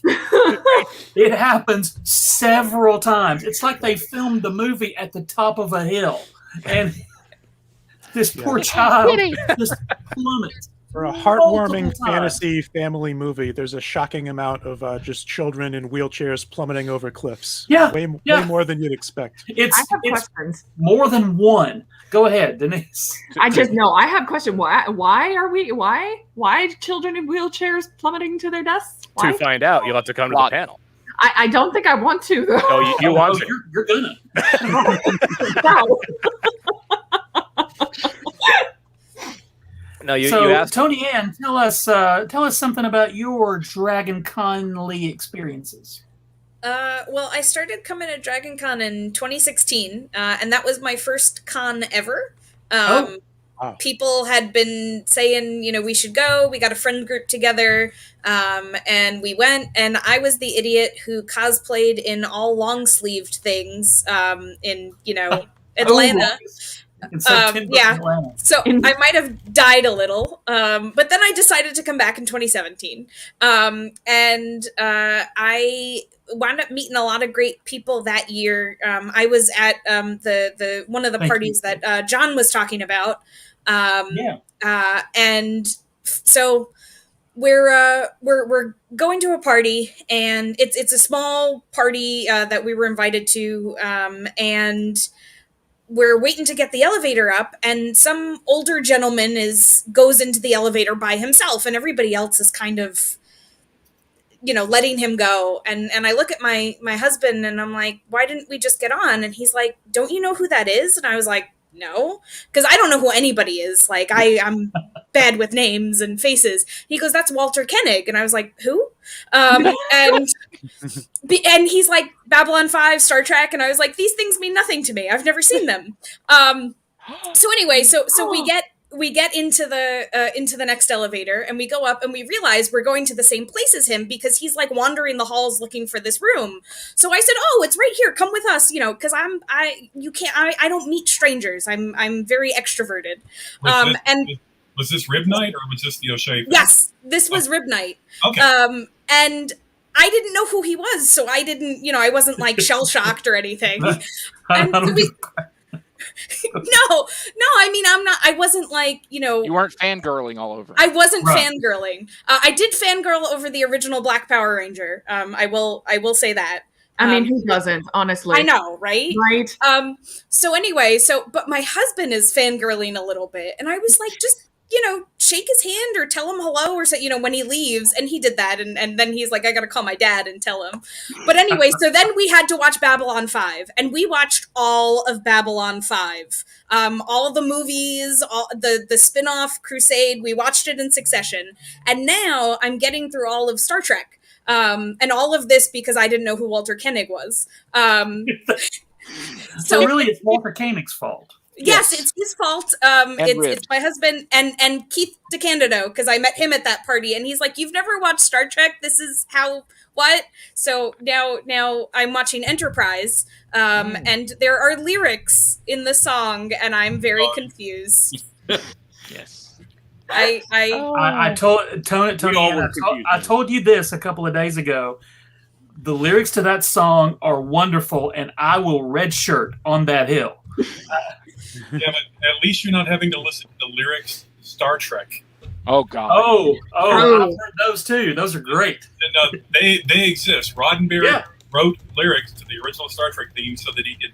It happens several times. It's like they filmed the movie at the top of a hill, and this poor child just plummets. For a heartwarming Multiple times. fantasy family movie, there's a shocking amount of just children in wheelchairs plummeting over cliffs. Yeah, way yeah. more than you'd expect. I It's have it's questions. more than one. Go ahead, Denise. I have a question. Why children in wheelchairs plummeting to their deaths? Why? To find out, you'll have to come to the Lot. panel. I don't think I want to though. Oh, you want to? You're gonna. No. No, you So, asked. ToniAnn, tell us something about your DragonCon-ly experiences. Well, I started coming to DragonCon in 2016, and that was my first con ever. Wow. People had been saying, we should go. We got a friend group together, and we went. And I was the idiot who cosplayed in all long-sleeved things in, Atlanta. In September, yeah. Atlanta. So I might have died a little, but then I decided to come back in 2017, and I wound up meeting a lot of great people that year. I was at the one of the Thank parties you. that John was talking about, Yeah. and so we're going to a party, and it's a small party that we were invited to, and we're waiting to get the elevator up, and some older gentleman goes into the elevator by himself, and everybody else is kind of, letting him go. And I look at my husband, and I'm like, why didn't we just get on? And he's like, don't you know who that is? And I was like, no, because I don't know who anybody is. Like, I'm bad with names and faces. He goes, that's Walter Koenig. And I was like, who? And he's like, Babylon 5, Star Trek. And I was like, these things mean nothing to me. I've never seen them. So anyway, so we get into the next elevator, and we go up, and we realize we're going to the same place as him, because he's like wandering the halls looking for this room. So I said, oh, it's right here. Come with us, because I don't meet strangers. I'm very extroverted. Was this rib night, or was this the O'Shea thing? Yes, this was rib night. Okay. And I didn't know who he was, so I didn't, I wasn't like shell shocked or anything. I And don't so we, no, I mean, I wasn't like, You weren't fangirling all over. I wasn't Right. fangirling. I did fangirl over the original Black Power Ranger. I will say that. I mean, who doesn't, honestly? I know, right? Right? So anyway, but my husband is fangirling a little bit, and I was like, just, shake his hand or tell him hello or say, when he leaves, and he did that, and then he's like, I gotta call my dad and tell him. But anyway, so then we had to watch Babylon 5, and we watched all of Babylon 5. All the movies, all the spin-off Crusade, we watched it in succession. And now I'm getting through all of Star Trek. And all of this because I didn't know who Walter Koenig was. So really, it's Walter Koenig's fault. Yes, it's his fault. It's my husband and Keith DeCandido, because I met him at that party, and he's like, "You've never watched Star Trek? This is how what?" So now I'm watching Enterprise, and there are lyrics in the song, and I'm very confused. Yes. I told Tony, I told you this a couple of days ago. The lyrics to that song are wonderful, and I will redshirt on that hill. Yeah, but at least you're not having to listen to the lyrics to Star Trek. Oh God. Oh, I've heard those too. Those are great. And, they exist. Roddenberry wrote lyrics to the original Star Trek theme so that he could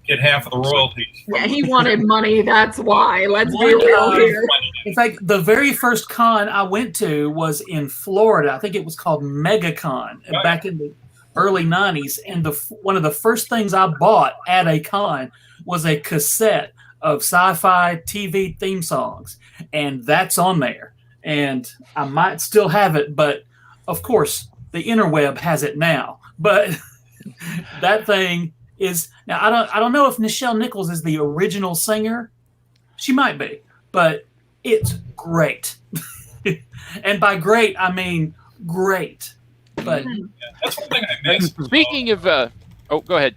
get half of the royalties. Yeah, he wanted money. That's why. Let's be real here. In fact, the very first con I went to was in Florida. I think it was called MegaCon back in the early 90s. And one of the first things I bought at a con was a cassette of sci-fi TV theme songs. And that's on there. And I might still have it, but of course, the interweb has it now. But that thing is now I don't know if Nichelle Nichols is the original singer. She might be, but it's great. And by great I mean great. But that's one thing I miss. Speaking of go ahead.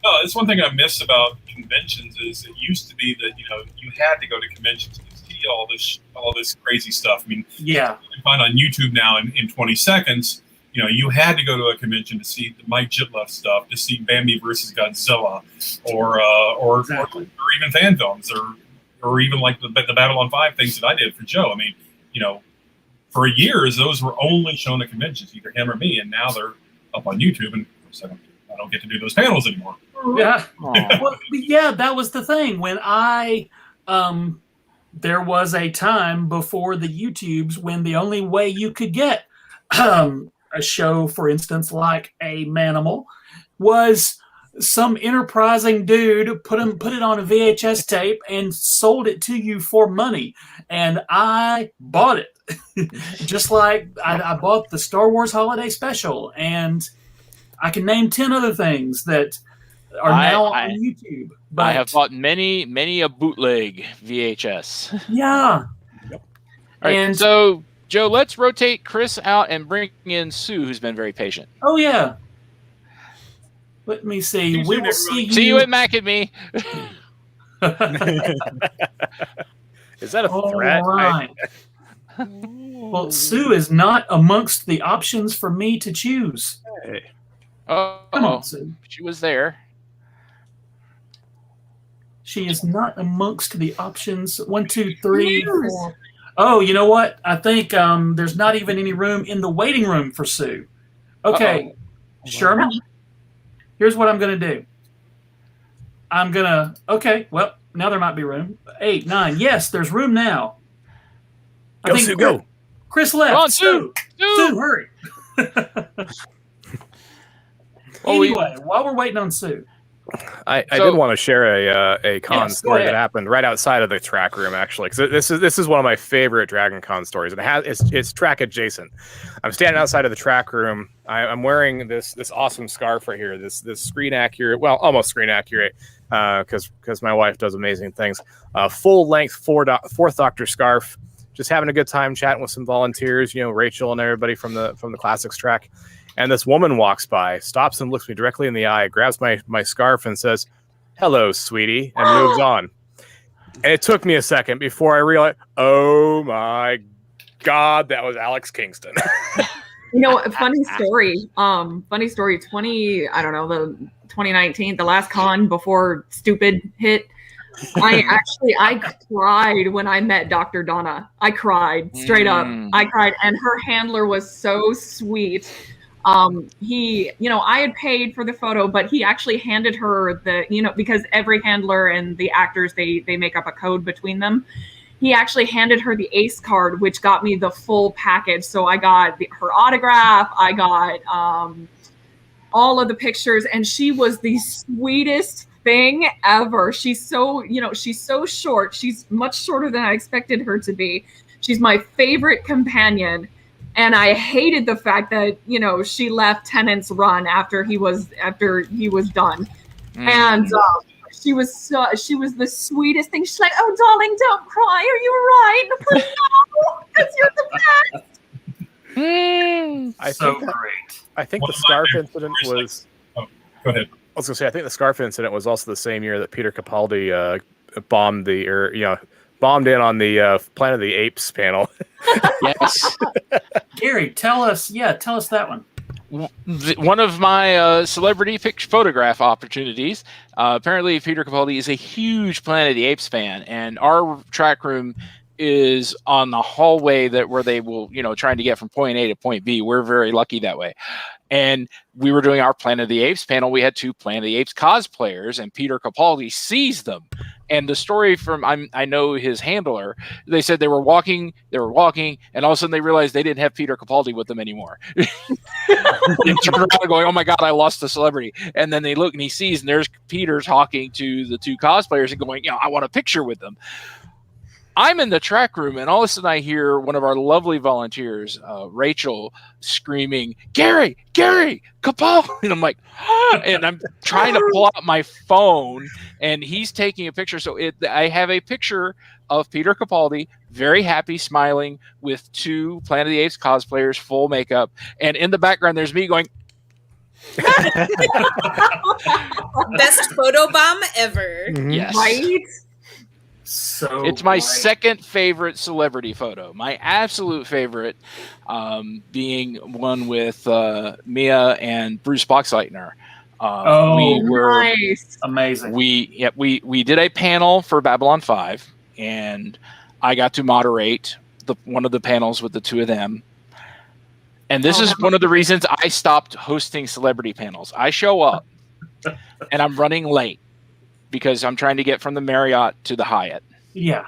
No, that's one thing I miss about conventions is it used to be that you had to go to conventions to see all this crazy stuff. I mean, yeah, you can find on YouTube now in 20 seconds. You had to go to a convention to see the Mike Jitleff stuff, to see Bambi versus Godzilla, or even fan films, or even like the Babylon 5 things that I did for Joe. I mean, for years those were only shown at conventions, either him or me, and now they're up on YouTube, and of course I don't get to do those panels anymore. Yeah, well, yeah, that was the thing when there was a time before the YouTubes when the only way you could get a show, for instance, like a Manimal, was some enterprising dude put it on a VHS tape and sold it to you for money, and I bought it. Just like I bought the Star Wars Holiday Special, and I can name 10 other things that are now on YouTube. But I have bought many a bootleg VHS. Yeah. Yep. All right, and so Joe, let's rotate Chris out and bring in Sue, who's been very patient. Oh yeah. Let me see. We will see you at Mac and Me. Is that a threat? Right. Well, Sue is not amongst the options for me to choose. Hey. Come on, Sue. She was there. She is not amongst the options. 1, 2, 3, 4. Oh, you know what? I think there's not even any room in the waiting room for Sue. Okay, Sherman, here's what I'm going to do. Okay, well, now there might be room. 8, 9. Yes, there's room now. Sue, go. Chris left. Come on, Sue. Sue, hurry. Anyway, while we're waiting on Sue. I did want to share a con story that happened right outside of the track room, actually, because this is one of my favorite Dragoncon stories, and it's track adjacent. I'm standing outside of the track room. I'm wearing this awesome scarf right here, this screen accurate, well, almost screen accurate, because my wife does amazing things. Full length fourth Doctor scarf. Just having a good time chatting with some volunteers, Rachel and everybody from the Classics track. And this woman walks by, stops and looks me directly in the eye, grabs my scarf and says, "Hello, sweetie," and moves on. And it took me a second before I realized, oh my God, that was Alex Kingston. You know, funny story. Funny story. I don't know, the 2019, the last con before Stupid hit. I cried when I met Dr. Donna. I cried straight up. I cried, and her handler was so sweet. He, I had paid for the photo, but he actually handed her because every handler and the actors, they make up a code between them. He actually handed her the ACE card, which got me the full package. So I got her autograph. I got all of the pictures, and she was the sweetest thing ever. She's so, she's so short. She's much shorter than I expected her to be. She's my favorite companion. And I hated the fact that, she left Tennant's run after he was done. And she was the sweetest thing. She's like, "Oh, darling, don't cry. Are you all right? Please no, because you're the best." I think the scarf incident was. Go ahead. I was gonna say, I think the scarf incident was also the same year that Peter Capaldi bombed in on the Planet of the Apes panel. Yes. Gary, tell us that one. One of my celebrity photograph opportunities. Apparently, Peter Capaldi is a huge Planet of the Apes fan, and our track room is on the hallway where they will, trying to get from point A to point B. We're very lucky that way. And we were doing our Planet of the Apes panel. We had 2 Planet of the Apes cosplayers, and Peter Capaldi sees them. And the story from I know his handler. They said they were walking, and all of a sudden they realized they didn't have Peter Capaldi with them anymore. They turned around and going, "Oh my God, I lost the celebrity!" And then they look and he sees, and there's Peter talking to the 2 cosplayers and going, "I want a picture with them." I'm in the track room, and all of a sudden I hear one of our lovely volunteers, Rachel, screaming, Gary, Capaldi. And I'm like, and I'm trying to pull out my phone, and he's taking a picture. So I have a picture of Peter Capaldi, very happy, smiling, with 2 Planet of the Apes cosplayers, full makeup. And in the background, there's me going, Best photo bomb ever. yes. Right? So it's my second favorite celebrity photo. My absolute favorite being one with Mia and Bruce Boxleitner. Nice. Amazing. We did a panel for Babylon 5, and I got to moderate one of the panels with the 2 of them. And this is one of the reasons I stopped hosting celebrity panels. I show up and I'm running late because I'm trying to get from the Marriott to the Hyatt. Yeah.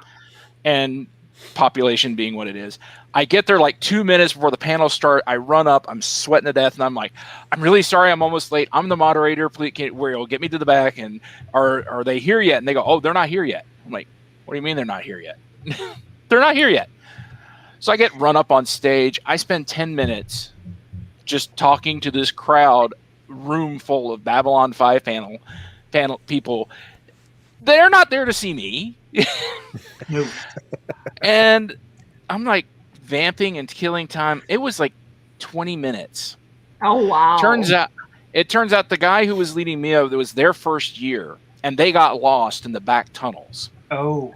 And population being what it is. I get there like 2 minutes before the panel start. I run up. I'm sweating to death. And I'm like, "I'm really sorry. I'm almost late. I'm the moderator. Please, get me to the back. And are they here yet?" And they go, "Oh, they're not here yet." I'm like, "What do you mean they're not here yet?" They're not here yet. So I get run up on stage. I spend 10 minutes just talking to this crowd, room full of Babylon 5 panel people. They're not there to see me. No. And I'm like vamping and killing time. It was like 20 minutes. Oh, wow. It turns out the guy who was leading me up, it was their first year, and they got lost in the back tunnels. Oh.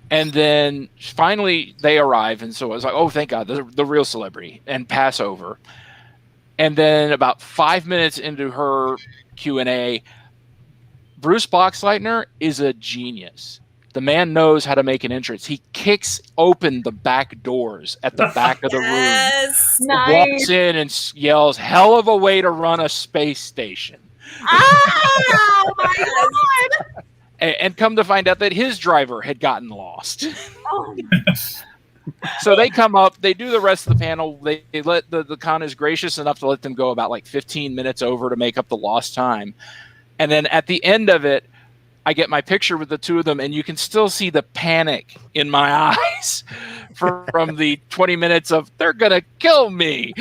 And then finally they arrive, and so I was like, "Oh, thank God, the real celebrity," and pass over. And then about 5 minutes into her Q&A, Bruce Boxleitner is a genius. The man knows how to make an entrance. He kicks open the back doors at the back of the room. Nice. Walks in and yells, "Hell of a way to run a space station." Oh my God. And come to find out that his driver had gotten lost. Oh. So they come up, they do the rest of the panel. They let the con is gracious enough to let them go about like 15 minutes over to make up the lost time. And then at the end of it, I get my picture with the 2 of them, and you can still see the panic in my eyes from the 20 minutes of "they're gonna kill me."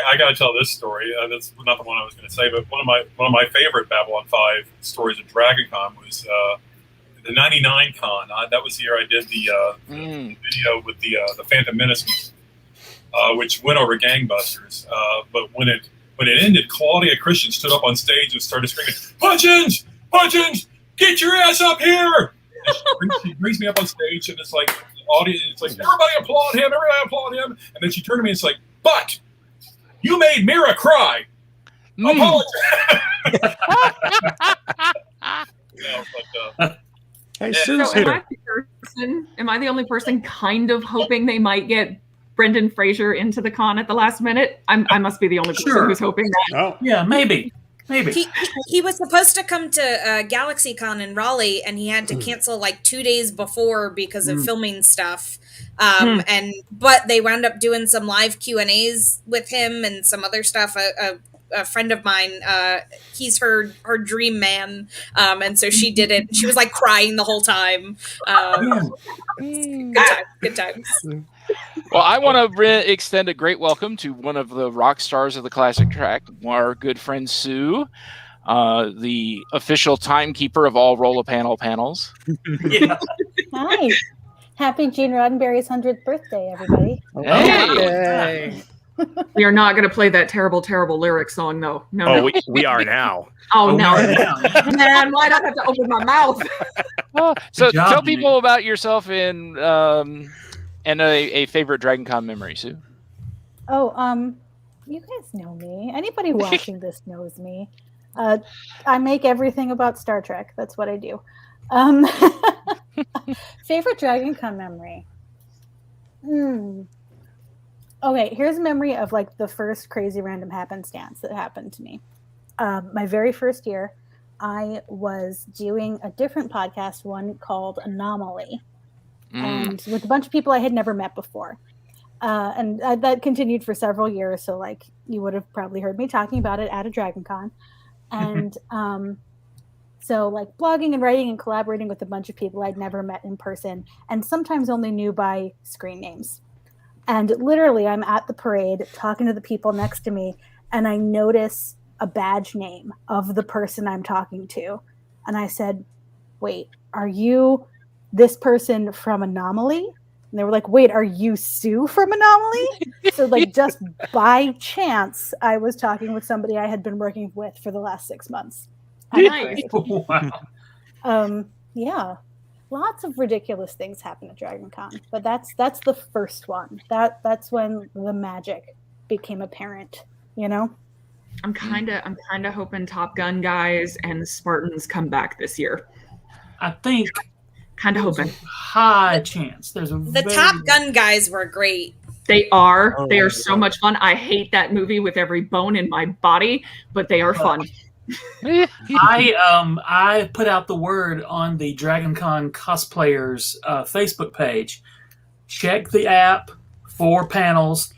I got to tell this story. That's not the one I was going to say, but one of my favorite Babylon 5 stories of Dragoncon was the '99 con. That was the year I did the video with the Phantom Menace, which went over gangbusters. But when it ended, Claudia Christian stood up on stage and started screaming, Hudgens, get your ass up here!" And she brings me up on stage, and it's like audience. It's like, everybody applaud him, and then she turned to me and it's like, but you made Mira cry. Apologize. Hey, So Sue's am here. am I the only person kind of hoping they might get Brendan Fraser into the con at the last minute? I must be the only person Sure. who's hoping that. Oh, Yeah, maybe. He was supposed to come to GalaxyCon in Raleigh, and he had to cancel like 2 days before because of filming stuff. But they wound up doing some live Q&As with him and some other stuff. A friend of mine, he's her dream man, and so she did it. She was like crying the whole time. Good times. Well, I want to extend a great welcome to one of the rock stars of the classic track, our good friend Sue, the official timekeeper of all Roll a Panel panels. Yeah. Hi. Happy Gene Roddenberry's 100th birthday, everybody. Hey! We are not going to play that terrible, terrible lyric song, though. No. We are now. Oh, no. Yeah. Man, why'd I have to open my mouth? So Good job, tell people Nate. about yourself and a favorite DragonCon memory, Sue. Oh, you guys know me. Anybody watching this knows me. I make everything about Star Trek. That's what I do. Favorite DragonCon memory? Okay, here's a memory of like the first crazy random happenstance that happened to me. My very first year, I was doing a different podcast, one called Anomaly, and with a bunch of people I had never met before. And that continued for several years. So like you would have probably heard me talking about it at a DragonCon. And so like blogging and writing and collaborating with a bunch of people I'd never met in person and sometimes only knew by screen names. And literally I'm at the parade talking to the people next to me and I notice a badge name of the person I'm talking to. And I said, wait, are you this person from Anomaly? And they were like, wait, are you Sue from Anomaly? So like just by chance, I was talking with somebody I had been working with for the last 6 months. Nice. Wow. Yeah. Lots of ridiculous things happen at DragonCon, but that's the first one. That's when the magic became apparent, you know? I'm kind of hoping Top Gun guys and the Spartans come back this year. I think Kind of hoping. high chance. There's a The Top Gun guys were great. They are so much fun. I hate that movie with every bone in my body, but they are fun. I put out the word on the DragonCon cosplayers Facebook page. Check the app for panels,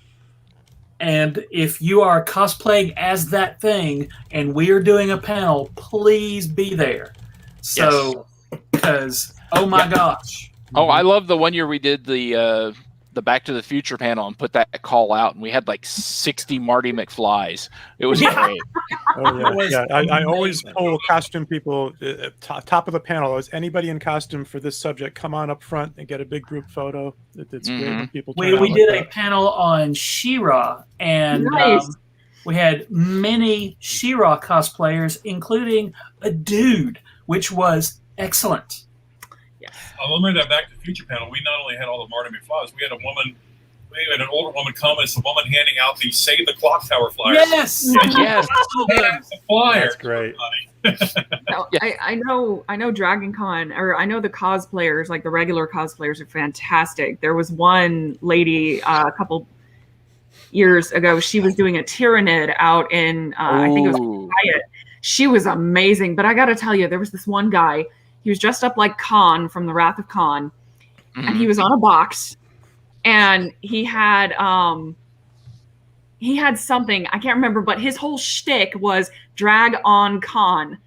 and if you are cosplaying as that thing and we are doing a panel, please be there. So, because oh my gosh. Oh, I love the one year we did the Back to the Future panel and put that call out, and we had like 60 Marty McFlys. It was great. Oh, yeah. I always poll costume people top of the panel. Is anybody in costume for this subject? Come on up front and get a big group photo. It's great when people turn out We like did that. a panel on She-Ra, and Nice. we had many She-Ra cosplayers, including a dude, which was excellent. I remember that Back to the Future panel. We not only had all the Marty McFlys, we had an older woman come as a woman handing out the Save the Clock Tower flyers. Yes. Yes. The flyer. That's great. No, I know DragonCon, or I know the cosplayers, like the regular cosplayers, are fantastic. There was one lady a couple years ago. She was doing a Tyrannid out in I think it was Ooh. Riot. She was amazing, but I got to tell you, there was this one guy. He was dressed up like Khan from the Wrath of Khan, and he was on a box, and he had something I can't remember, but his whole shtick was drag on Khan,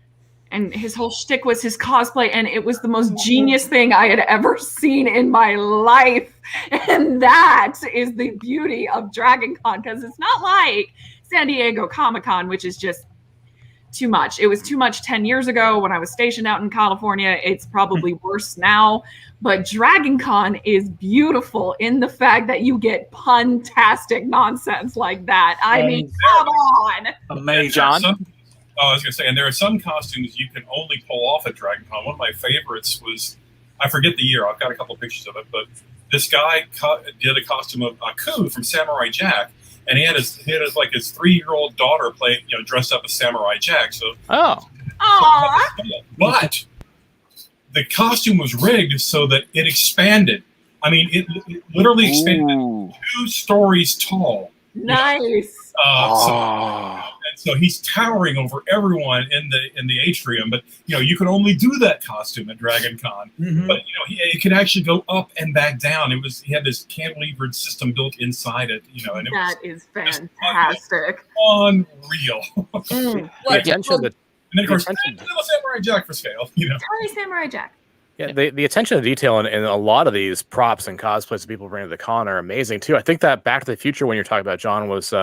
and his whole shtick was his cosplay, and it was the most genius thing I had ever seen in my life. And that is the beauty of DragonCon, because it's not like San Diego Comic-Con, which is just too much. It was too much 10 years ago when I was stationed out in California. It's probably worse now, but DragonCon is beautiful in the fact that you get pun-tastic nonsense like that. I mean, come on. Amazing. John? I was going to say, and there are some costumes you can only pull off at DragonCon. One of my favorites was, I forget the year, I've got a couple of pictures of it, but this guy did a costume of Aku from Samurai Jack, and he had his 3-year-old daughter play, dressed up as Samurai Jack. So, but the costume was rigged so that it expanded. I mean, it literally expanded 2 stories tall. Nice. So he's towering over everyone in the atrium, but you can only do that costume at Dragoncon. Mm-hmm. But it could actually go up and back down. He had this cantilevered system built inside it. And that is fantastic. Unreal. The attention and then of course, little Samurai Jack for scale. Tiny Samurai Jack. Yeah, the attention to detail in a lot of these props and cosplays that people bring to the con are amazing too. I think that Back to the Future one you're talking about, John, was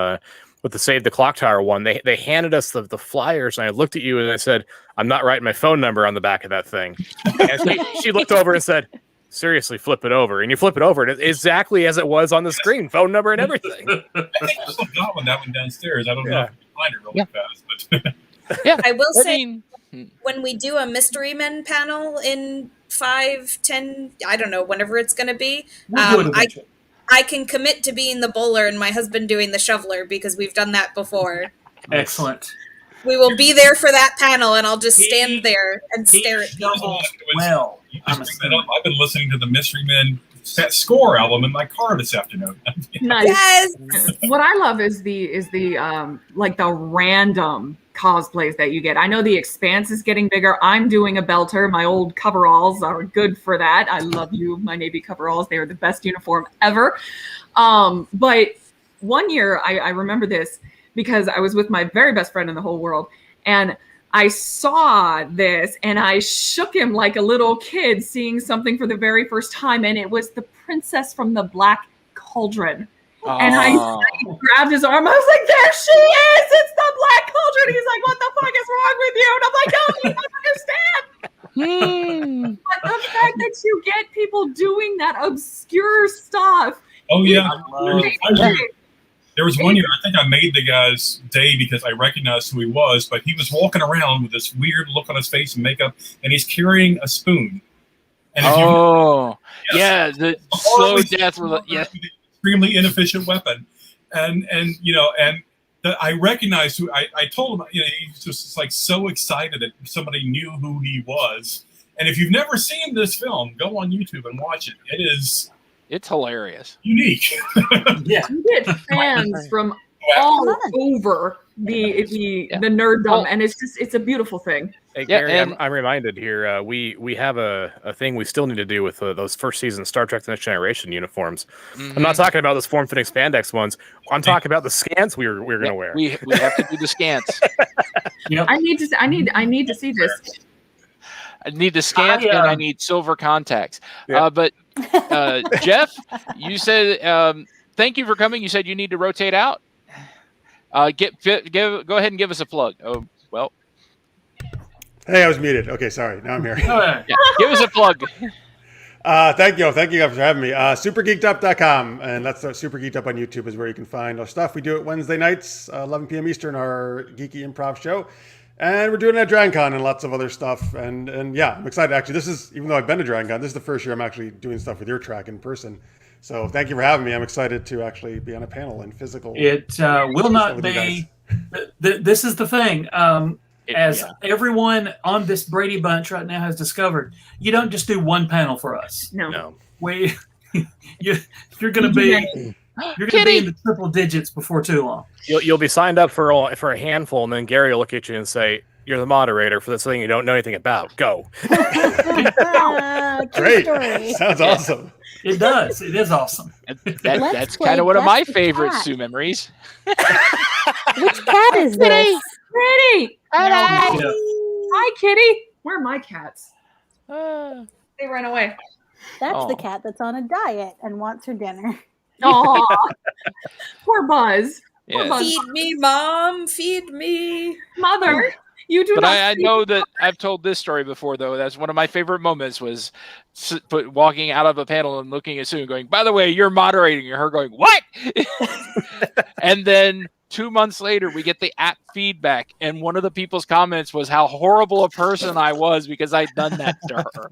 with the Save the Clock Tower one. They handed us the flyers, and I looked at you and I said, "I'm not writing my phone number on the back of that thing." And she looked over and said, "Seriously, flip it over." And you flip it over, and it's exactly as it was on the screen, phone number and everything. I think I still got that one downstairs. I don't know if I can find it really fast, but yeah, I will say, when we do a Mystery Men panel in 5, 10, I don't know, whenever it's going to be, I can commit to being the bowler and my husband doing the shoveler because we've done that before. Excellent. We will be there for that panel, and I'll just stand there and stare at people. Well, I've been listening to the Mystery Men Score album in my car this afternoon. Nice. Yes. What I love is the like the random cosplays that you get. I know the Expanse is getting bigger. I'm doing a belter. My old coveralls are good for that. I love you, my Navy coveralls. They are the best uniform ever. But one year, I remember this because I was with my very best friend in the whole world, and I saw this and I shook him like a little kid seeing something for the very first time, and it was the Princess from the Black Cauldron. And I grabbed his arm. I was like, "There she is! It's the Black Cauldron!" He's like, "What the fuck is wrong with you?" And I'm like, "No, you don't understand." But the fact that you get people doing that obscure stuff. Oh yeah, there was one year I think I made the guy's day because I recognized who he was, but he was walking around with this weird look on his face and makeup, and he's carrying a spoon. And the slow death. Extremely inefficient weapon, and I recognized who I told him. He was just like so excited that somebody knew who he was. And if you've never seen this film, go on YouTube and watch it. It's hilarious, unique. Yeah, you get fans from all over the nerddom, and it's a beautiful thing. Hey, Gary, I'm reminded here. We have a thing we still need to do with those first season Star Trek: The Next Generation uniforms. I'm not talking about those form-fitting spandex ones. I'm talking about the scants we're going to wear. We have to do the scants. I need to see this. I need the scant and I need silver contacts. But Jeff, you said thank you for coming. You said you need to rotate out. Go ahead and give us a plug. Oh well. Hey, I was muted. Okay, sorry. Now I'm here. Give us a plug. Thank you guys for having me. Supergeekedup.com, and that's Super Geeked Up on YouTube is where you can find our stuff. We do it Wednesday nights, 11 p.m. Eastern, our geeky improv show. And we're doing it at Dragoncon and lots of other stuff. And yeah, I'm excited. Actually, this is, even though I've been to Dragoncon, this is the first year I'm actually doing stuff with your track in person. So thank you for having me. I'm excited to actually be on a panel in physical. It will not be. This is the thing. Everyone on this Brady Bunch right now has discovered, you don't just do one panel for us. No. You're going to be in the triple digits before too long. You'll be signed up for a handful, and then Gary will look at you and say, "You're the moderator for this thing you don't know anything about. Go." Great. Sounds awesome. It does. It is awesome. That's kind of one of my favorite Sue memories. Which cat is this? Pretty. Hi. Hi, kitty. Where are my cats? They ran away. That's the cat that's on a diet and wants her dinner. Oh, poor Buzz. Yeah. Buzz. Feed me, Mom. Feed me. Mother. You do. But I know that I've told this story before, though. That's one of my favorite moments was walking out of a panel and looking at Sue and going, "By the way, you're moderating." And her going, "What?" And then 2 months later, we get the app feedback, and one of the people's comments was how horrible a person I was because I'd done that to her.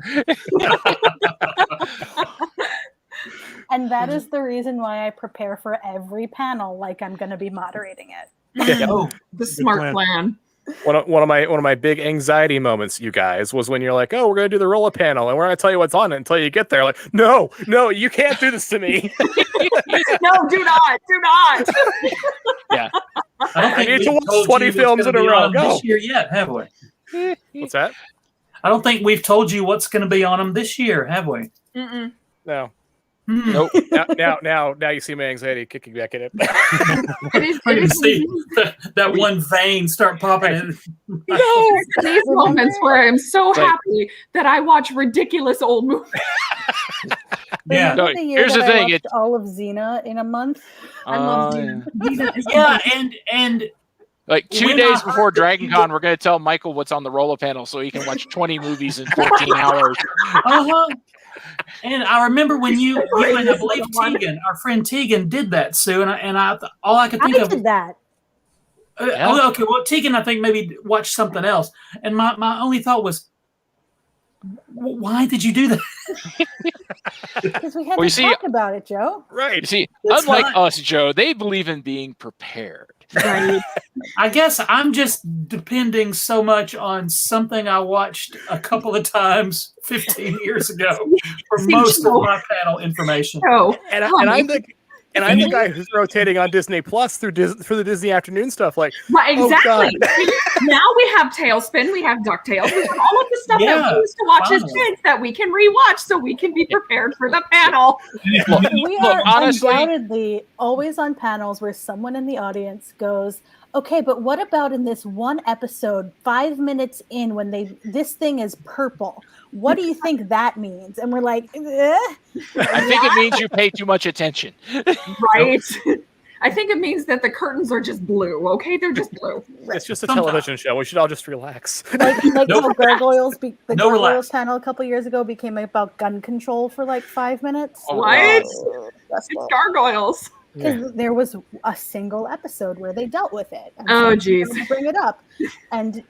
And that is the reason why I prepare for every panel like I'm going to be moderating it. Yeah. Oh, The smart plan. One of my big anxiety moments, you guys, was when you're like, "Oh, we're gonna do the roll-up panel, and we're gonna tell you what's on it until you get there." Like, no, you can't do this to me. No, do not. Yeah. I need to we've watch told 20 you what's films gonna in a be row. on Go. this year yet, have we? What's that? I don't think we've told you what's going to be on them this year, have we? Mm-mm. No. Nope. Now you see my anxiety kicking back in it. It I can is see that one vein start popping in. these moments where I'm so Like- happy that I watch ridiculous old movies. Yeah. Remember No, the year here's that the I thing, watched all of Xena in a month? I love yeah. Xena. Yeah, and Like 2 When days I before heard that you DragonCon, we're going to tell Michael what's on the roller panel so he can watch 20 movies in 14 hours. And I remember when you and I believe Tegan, our friend Tegan, did that, Sue, and all I could think I of. did that. Yeah. Oh, okay. Well, Tegan, I think maybe watched something else, and my only thought was, why did you do that? Because we had Well, you to see- talk about it, Joe. You Right. see, It's unlike not- us, Joe, they believe in being prepared. Right. I guess I'm just depending so much on something I watched a couple of times 15 years ago for See, most of Joe. my panel information. So, And I'm the guy who's rotating on Disney Plus through the Disney afternoon stuff. Like, right, oh, exactly. God. Now we have Tailspin, we have DuckTales, we have all of the stuff that Yeah, we used to watch as finally. kids that we can rewatch so we can be prepared for the panel. Look, We look, are honestly, undoubtedly always on panels where someone in the audience goes, okay, but what about in this one episode, 5 minutes in, when this thing is purple? What do you think that means? And we're like, eh? I think it means you pay too much attention. Right? I think it means that the curtains are just blue, okay? They're just blue. it's just a Sometimes. television show. We should all just relax. Like No how Gargoyles, the No Gargoyles relax. panel a couple years ago became about gun control for like 5 minutes. Oh, What? God. That's It's gargoyles. because there was a single episode where they dealt with it. And Oh, so geez. they bring it up, and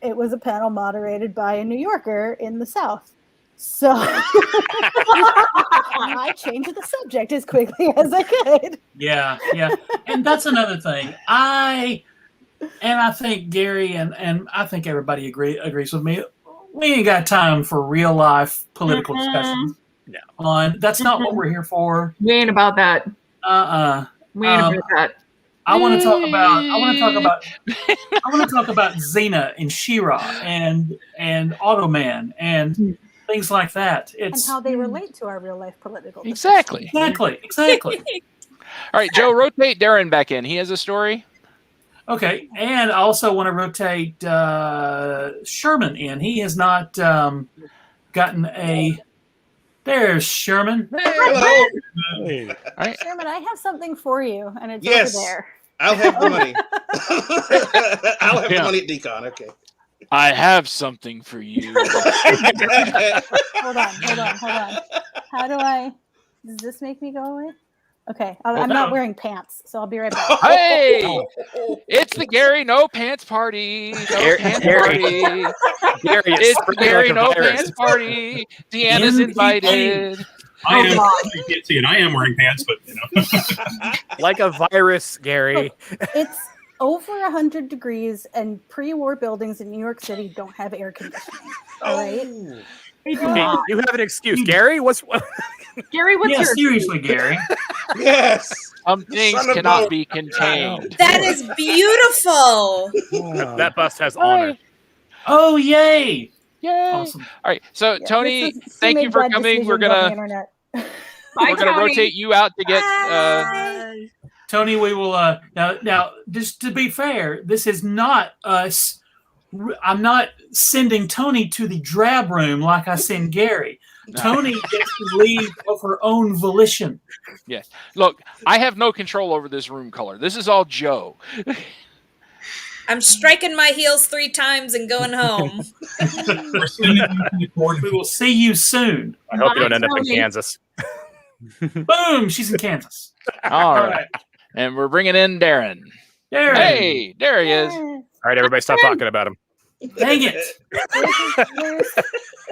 it was a panel moderated by a New Yorker in the South. So I changed the subject as quickly as I could. Yeah. And that's another thing. I think Gary and I think everybody agrees with me. We ain't got time for real life political discussions. No. That's not what we're here for. We ain't about that. We ain't Um, about that. I want to talk about Xena and She-Ra and Automan and things like that. And It's how they relate to our real life political Exactly. exactly. All right, Joe, rotate Darin back in. He has a story. Okay, and I also want to rotate Sherman in. He has not gotten a. There's Sherman. Hello. All right. Sherman, I have something for you, and it's Yes. over there. I'll have the money. I'll have Yeah. the money at Decon. Okay. I have something for you. Hold on. How do I? Does this make me go away? Okay, I'm no. not wearing pants, so I'll be right back. Hey, it's the Gary No Pants Party. No Gary- Pants Gary- Party. Gary, It's the spreading Gary like a No virus. Pants Party. Deanna's MVP. invited. I am. You can't see it. I am wearing pants, but Like a virus, Gary. It's over 100 degrees, and pre-war buildings in New York City don't have air conditioning. All right. They do Okay, not. you have an excuse, Gary. What's Gary, what's Yeah, your seriously, Gary. Yes. Some things Son of cannot a- be contained. That is beautiful. that bus has honor? Oh, yay! Yay! Awesome. All right, so Yeah, Tony, this is- thank made you for bad coming. We're decisions on the gonna internet. Bye, we're gonna Tony. rotate you out to get. Bye. Tony, we will now just to be fair, this is not us. I'm not sending Tony to the drab room like I send Gary. Tony gets to leave of her own volition. Yes. Look, I have no control over this room color. This is all Joe. I'm striking my heels 3 times and going home. we're sending you to the court. We will see you soon. I hope you don't Bye, end up in Tony. Kansas. Boom! She's in Kansas. All right, and we're bringing in Darin. There. Hey, there he is. All right, everybody, stop talking about him. Dang it!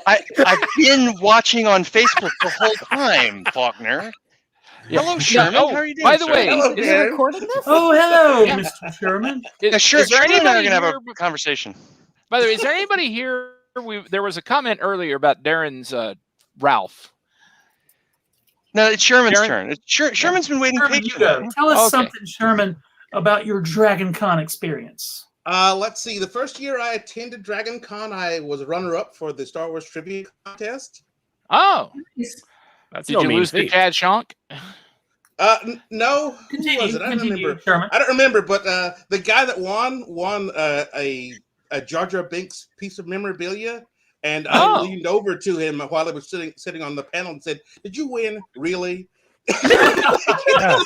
I've been watching on Facebook the whole time, Falkner. Hello, Sherman. Oh, how are you doing? by the sir? way, Hello, Is Darren. it recording this? Oh, hello, Yeah. Mr. Sherman. Yeah, sure. Is there Sherman and I are anybody going to have here? a conversation. By the way, is there anybody here? There was a comment earlier about Darren's Ralph. No, it's Sherman's Darren? turn. Sherman's been waiting Sherman, you patiently. go. Tell us Okay. something, Sherman, about your DragonCon experience. Let's see. The first year I attended DragonCon, I was a runner-up for the Star Wars trivia contest. Oh, That's did no you mean lose to feat. Chad Shonk? No, who Continue, was it? I don't continue, remember. Sherman. I don't remember, but the guy that won a Jar Jar Binks piece of memorabilia, and I Oh. leaned over to him while I was sitting on the panel and said, "Did you win? Really?" Yeah,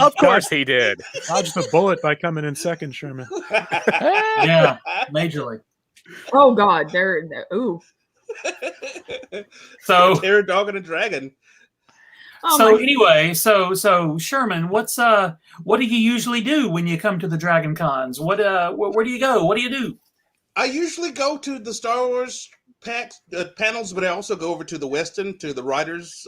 Of course he did. dodged the bullet by coming in second, Sherman. Yeah, majorly. Oh God, ooh. So, Terror Dog and a Dragon. Oh so my- anyway, so Sherman, what do you usually do when you come to the Dragon Cons? Where do you go? What do you do? I usually go to the Star Wars panels, but I also go over to the Westin, to the writers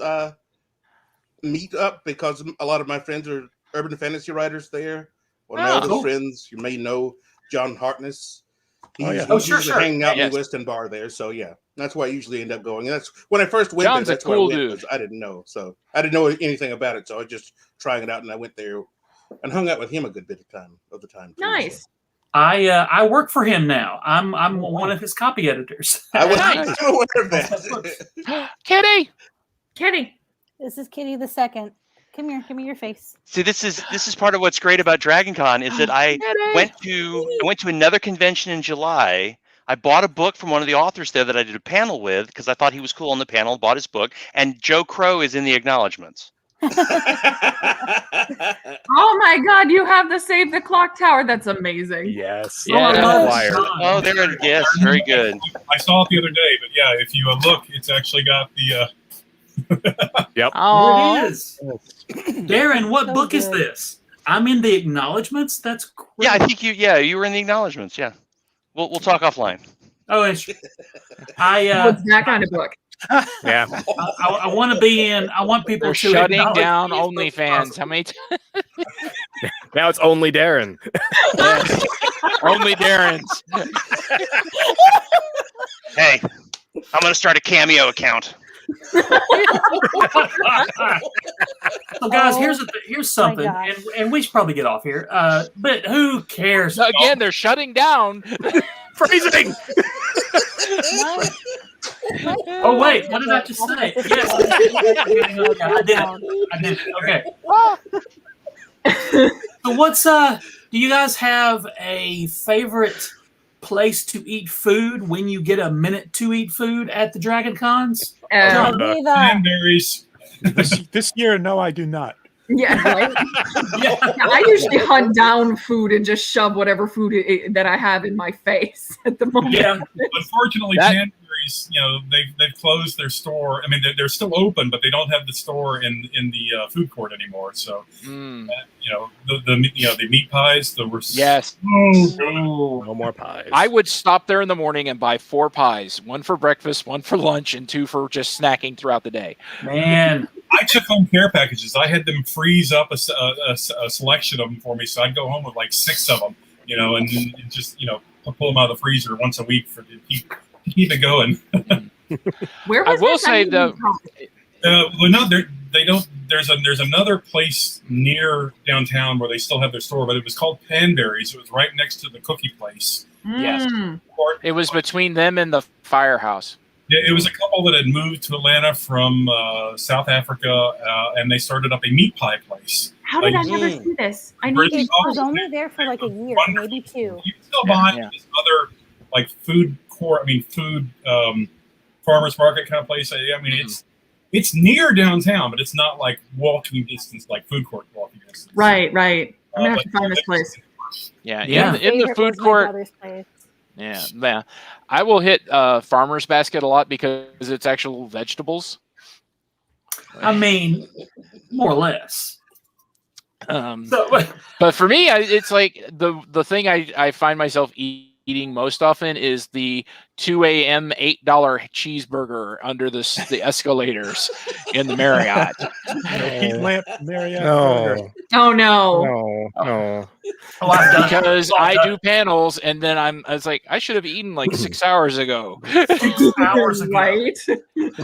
meet up, because a lot of my friends are urban fantasy writers there. One of my Oh, oldest cool. friends, you may know John Hartness. He's Oh, yeah. Oh, sure, usually sure. hanging out Yes. in the Westin bar there. So yeah, that's why I usually end up going. And that's when I first went John's a there. That's why cool I went, dude. 'cause I didn't know. So I didn't know anything about it. So I was just trying it out, and I went there and hung out with him a good bit of the time. Too, nice. So. I work for him now. I'm one of his copy editors. I was Nice. I'm aware of that. Kitty. Kitty. This is Kitty the second. Come here. Give me your face. See, this is part of what's great about DragonCon is that I went to another convention in July. I bought a book from one of the authors there that I did a panel with because I thought he was cool on the panel. Bought his book, and Joe Crowe is in the acknowledgments. Oh my God, you have the Save the Clock Tower. That's amazing. Yes. Yeah. On the Oh, flyer. John. Oh, there it is. Yes, very good. I saw it the other day, but yeah, if you look, it's actually got the. Oh, Here it is. Darren, what So book is good. this? I'm in the acknowledgments. That's great. Yeah, I think you were in the acknowledgments. Yeah, we'll talk offline. Oh, it's, Oh, it's that kind of book. Yeah. I want to be in. I want people they're to shutting acknowledge down me as much as OnlyFans. possible. How many? Now it's only Darren. Yes. Only Darren's. Hey, I'm gonna start a Cameo account. So, guys, Oh, here's something, gosh. and we should probably get off here. But who cares? So again, they're shutting down. Freezing. Oh wait, what did I just say? Yes, I did it. Okay. So what's do you guys have a favorite place to eat food when you get a minute to eat food at the Dragon Cons? John, Uh, Viva. Cranberries. This year, no, I do not. Yeah, right? Yeah. I usually hunt down food and just shove whatever food that I have in my face at the moment. Yeah. Unfortunately, That- Cranberries, they've closed their store. I mean, they're still open, but they don't have the store in the food court anymore. So, Mm, the meat pies, they were yes. so good. Oh, No more pies. I would stop there in the morning and buy 4 pies, 1 for breakfast, 1 for lunch, and 2 for just snacking throughout the day. man. I took home care packages. I had them freeze up a selection of them for me, so I'd go home with like 6 of them, and just pull them out of the freezer once a week to keep it going. Where I was will this? say, need though- Well, no, they don't. There's another place near downtown where they still have their store, but it was called Panberries. It was right next to the cookie place. Yes. Mm. It was between them and the firehouse. Yeah, it was a couple that had moved to Atlanta from South Africa, and they started up a meat pie place. How did I Like, never mm. see this? I Where's need It to. was only there for like a year, maybe 2. You can still Yeah, buy yeah. this other like food farmers market kind of place. I mean, it's near downtown, but it's not like walking distance, like food court walking distance. Right. I'm gonna have But to find this place. Yeah, Yeah. in the Favorite food was my court. brother's place. Yeah. I will hit Farmer's Basket a lot because it's actual vegetables. I mean, more or less. Um, So, but for me, it's like the thing I find myself eating eating most often is the 2 a.m. $8 cheeseburger under the escalators in the Marriott. Heat lamp Marriott. No. Oh no. No. Oh, I've done it. Because I've I done do panels, and then I was like, I should have eaten like 6 hours ago. it 6 hours ago. Right.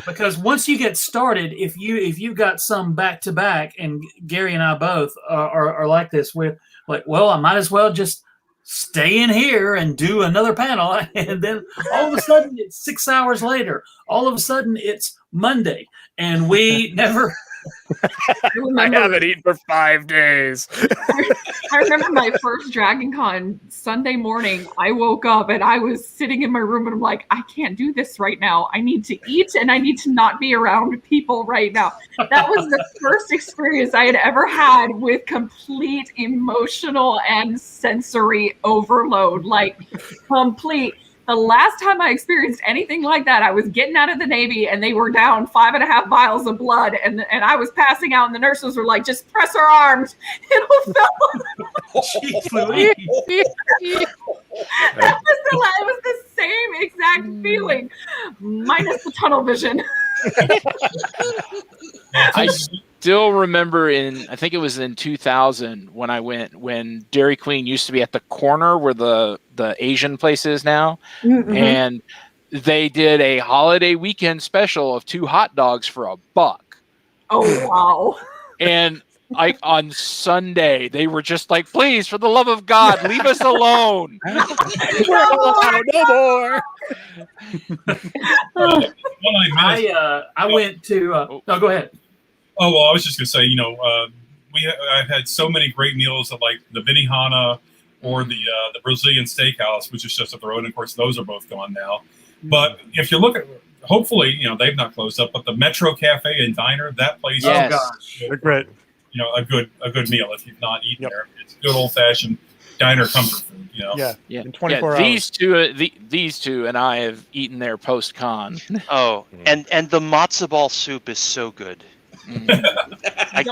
Because once you get started, if you got some back to back, and Gary and I both are like this, we're like, well, I might as well just stay in here and do another panel, and then all of a sudden it's 6 hours later. All of a sudden it's Monday, and we never. I haven't eaten for 5 days. I remember my first Dragoncon Sunday morning. I woke up and I was sitting in my room and I'm like, I can't do this right now. I need to eat and I need to not be around people right now. That was the first experience I had ever had with complete emotional and sensory overload. Like complete. The last time I experienced anything like that, I was getting out of the Navy and they were down 5.5 vials of blood and I was passing out and the nurses were like, just press her arms. It'll fill. Jeez Louise. It was the same exact feeling, minus the tunnel vision. I still remember I think it was in 2000 when I went, when Dairy Queen used to be at the corner where the Asian place is now. Mm-hmm. And they did a holiday weekend special of 2 hot dogs for $1. Oh, wow. And like on Sunday, they were just like, please, for the love of God, leave us alone. No more. I went to. No, go ahead. Oh, well, I was just going to say, I've had so many great meals at like the Benihana or the Brazilian Steakhouse, which is just up the road. And of course, those are both gone now. But if you look at, hopefully, they've not closed up, but the Metro Cafe and Diner, that place, Yes. Oh gosh, They're great. a good meal if you've not eaten there. It's good old fashioned diner comfort food. Yeah. Yeah. In 24 hours. These two and I have eaten there post-con. Oh, and the matzo ball soup is so good. I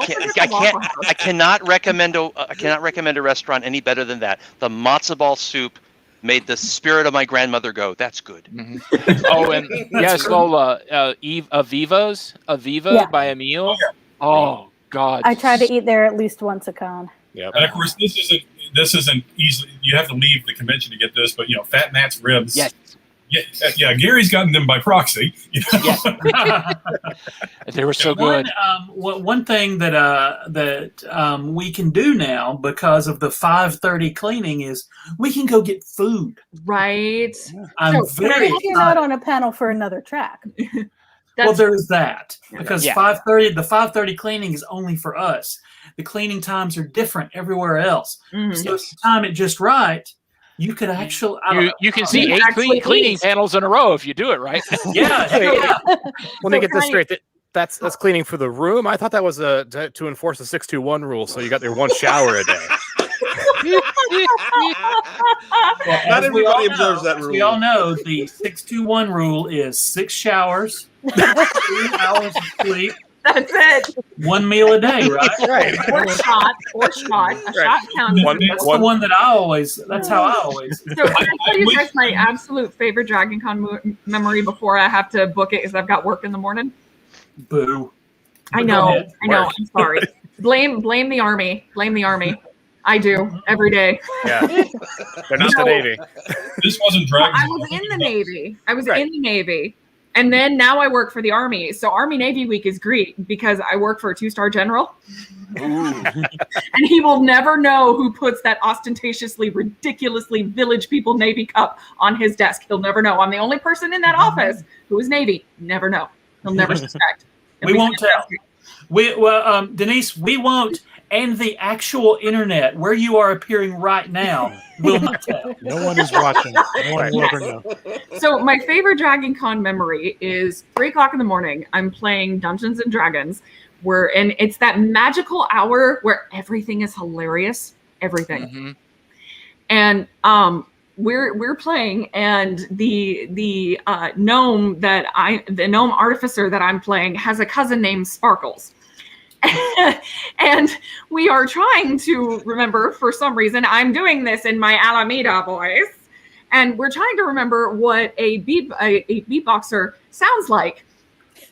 cannot recommend a restaurant any better than that. The matzo ball soup made the spirit of my grandmother go. That's good. Mm-hmm. Oh, and yes, Lola, Aviva by Emil. Oh God, I try to eat there at least once a con. Yeah. And of course, this isn't easily. You have to leave the convention to get this, but Fat Matt's ribs. Yes. Yeah. Gary's gotten them by proxy. Yes. They were so good. One thing that we can do now because of the 5:30 cleaning is we can go get food. Right. I'm very If you're not on a panel for another track. well. There is that because Yeah. 5:30. The 5:30 cleaning is only for us. The cleaning times are different everywhere else. Mhm. So if you time it just right, you could actually. I don't know. You can see You 8 actually cleaning eat. panels in a row if you do it right. Yeah. Let me get this straight. That's cleaning for the room. I thought that was to enforce the 621 rule, so you got there 1 shower a day. Not everybody observes that As rule. we all know, the 621 rule is 6 showers, 3 hours of sleep, That's it. 1 meal a day, right? Right. Or shot. A shot counts. That's the one that that's how I always. So can I tell you guys my absolute favorite Dragoncon memory before I have to book it is I've got work in the morning? Boo. I Go know. ahead. I'm sorry. Blame the army. Blame the army. I do every day. Yeah. They're not the Navy. This wasn't Well, Dragon. I was in the Navy. In the Navy. And then now I work for the Army. So Army Navy week is great because I work for a 2-star general. And he will never know who puts that ostentatiously, ridiculously Village People Navy cup on his desk. He'll never know. I'm the only person in that office who is Navy. Never know. He'll never suspect. We won't tell. Denise, we won't. And the actual internet, where you are appearing right now, will not tell. No one is watching. No one will ever know. So my favorite Dragoncon memory is 3:00 in the morning. I'm playing Dungeons and Dragons, and it's that magical hour where everything is hilarious, everything. Mm-hmm. And we're playing, and the gnome the gnome artificer that I'm playing has a cousin named Sparkles. And we are trying to remember, for some reason, I'm doing this in my Alameda voice. And we're trying to remember what a beatboxer sounds like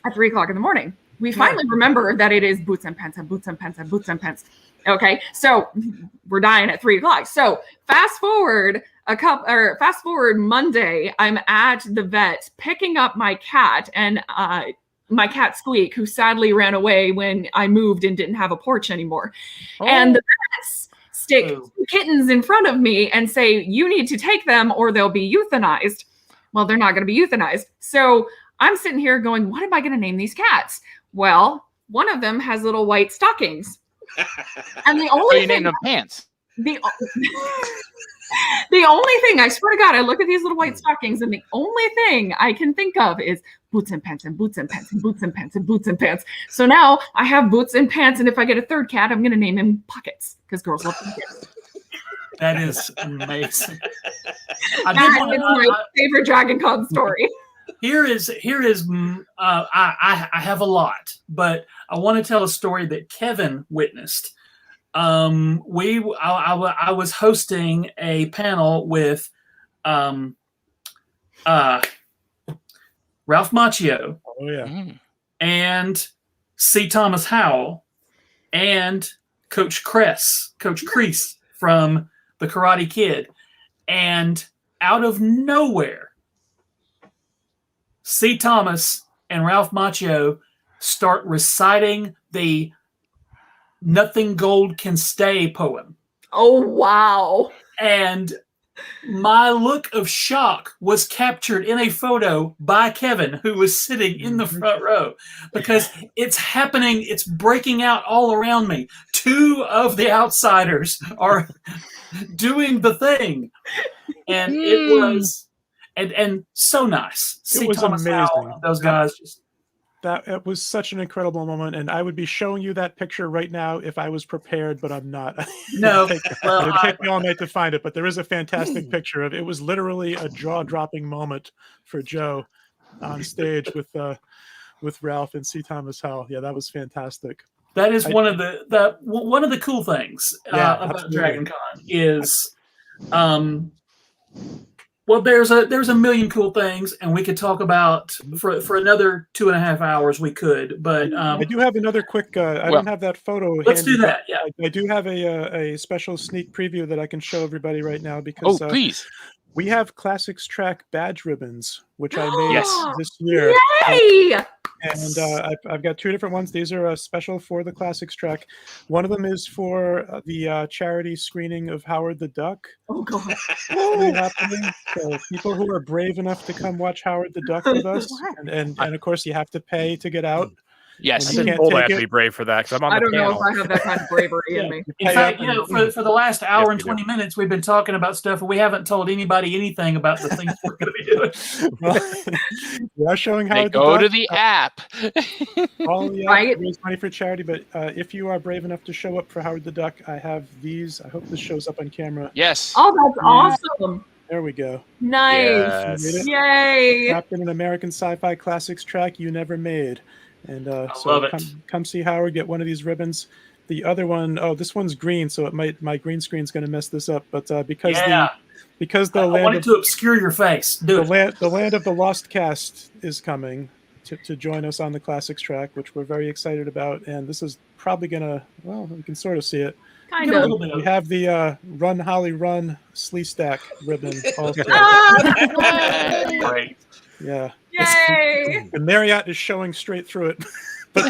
at 3 o'clock in the morning. We finally remember that it is boots and pants and boots and pants and boots and pants. Okay, so we're dying at 3 o'clock. So fast forward Monday, I'm at the vet picking up my cat, and my cat Squeak, who sadly ran away when I moved and didn't have a porch anymore. And the vets stick 2 kittens in front of me and say, you need to take them or they'll be euthanized. Well, they're not going to be euthanized. So I'm sitting here going, what am I going to name these cats? Well, one of them has little white stockings. And the only you named them Pants. The only thing, I swear to God, I look at these little white stockings, and the only thing I can think of is boots and pants and boots and pants and boots and pants and boots and pants. So now I have boots and pants, and if I get a third cat, I'm going to name him Pockets, because girls love pockets. That is amazing. That is my favorite Dragoncon story. Here is I have a lot, but I want to tell a story that Kevin witnessed. I was hosting a panel with Ralph Macchio, and C. Thomas Howell, and Coach Kreese from The Karate Kid, and out of nowhere, C. Thomas and Ralph Macchio start reciting the Nothing Gold Can Stay poem. Oh, wow. And my look of shock was captured in a photo by Kevin, who was sitting in the front row, because it's happening. It's breaking out all around me. 2 of the outsiders are doing the thing. And it was... And so nice. It was amazing. Howell, those guys just... It was such an incredible moment, and I would be showing you that picture right now if I was prepared, but I'm not. No, it would take me all night to find it, but there is a fantastic picture of it. It was literally a jaw-dropping moment for Joe on stage with Ralph and C. Thomas Howell. Yeah, that was fantastic. That is one of the cool things about DragonCon is, well, there's a million cool things, and we could talk about for another 2.5 hours. We could, but I do have another quick. I don't have that photo. Let's do that. Yeah, I do have a special sneak preview that I can show everybody right now because. Please. We have Classics Track badge ribbons, which I made this year. Yay! And I've got 2 different ones. These are special for the Classics Track. One of them is for the charity screening of Howard the Duck. Oh, God. So people who are brave enough to come watch Howard the Duck with us. And of course, you have to pay to get out. Yes. I have to be brave for that because I'm on the panel. I don't know if I have that kind of bravery in me. In fact, for the last hour and 20 minutes, we've been talking about stuff, and we haven't told anybody anything about the things we're going to be doing. Well, we are showing how go to the app. All the app raise money for charity, but if you are brave enough to show up for Howard the Duck, I have these. I hope this shows up on camera. Yes. Oh, that's awesome. There we go. Nice. Yes. Yay. Captain an American Sci-Fi Classics Track you never made. And love it. Come see Howard, get one of these ribbons. The other one, this one's green, so my green screen's going to mess this up. But because I wanted to obscure your face. The land of the Lost Cast is coming to join us on the Classics Track, which we're very excited about. And this is probably going to, you can sort of see it. Kind of. We have the Run Holly Run Slee Stack ribbon also. Great. Yeah. Yay! The Marriott is showing straight through it. But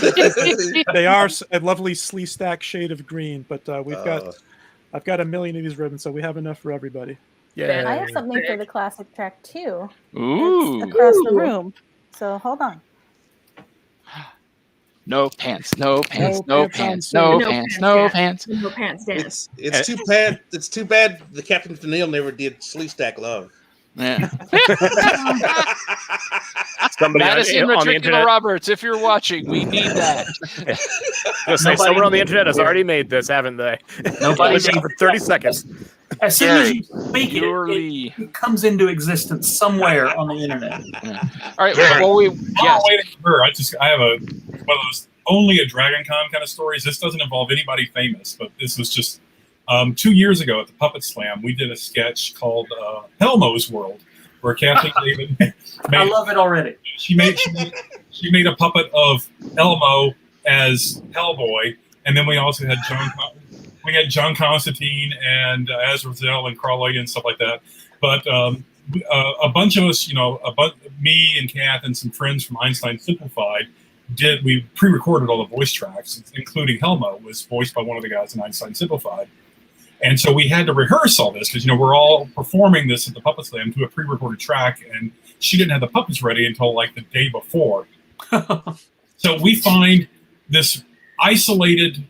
they are a lovely Slee Stack shade of green. But I've got a million of these ribbons, so we have enough for everybody. Yeah. I have something for the Classic Track too. Ooh. It's across the room. So hold on. No pants, no pants, no pants, no pants, no pants. No pants dance. It's too bad. It's too bad the Captain Tennille never did Slee Stack Love. Yeah. Somebody Madison on the Matricular internet. Roberts, if you're watching, we need that. Someone on the internet has already made this, haven't they? Nobody for 30 seconds. As soon as you speak it comes into existence somewhere on the internet. Yeah. All right. Well, waiting for her. I have one of those only a DragonCon kind of stories. This doesn't involve anybody famous, but this was just 2 years ago at the Puppet Slam, we did a sketch called Elmo's World, where Kathleen David made, I love it already. She made a puppet of Elmo as Hellboy, and then we also had John Constantine and Azrael and Crawley and stuff like that. But a bunch of us, me and Kath and some friends from Einstein Simplified, we pre-recorded all the voice tracks, including Helmo was voiced by one of the guys in Einstein Simplified. And so we had to rehearse all this because, we're all performing this at the Puppet Slam to a pre-recorded track, and she didn't have the puppets ready until like the day before. So we find this isolated,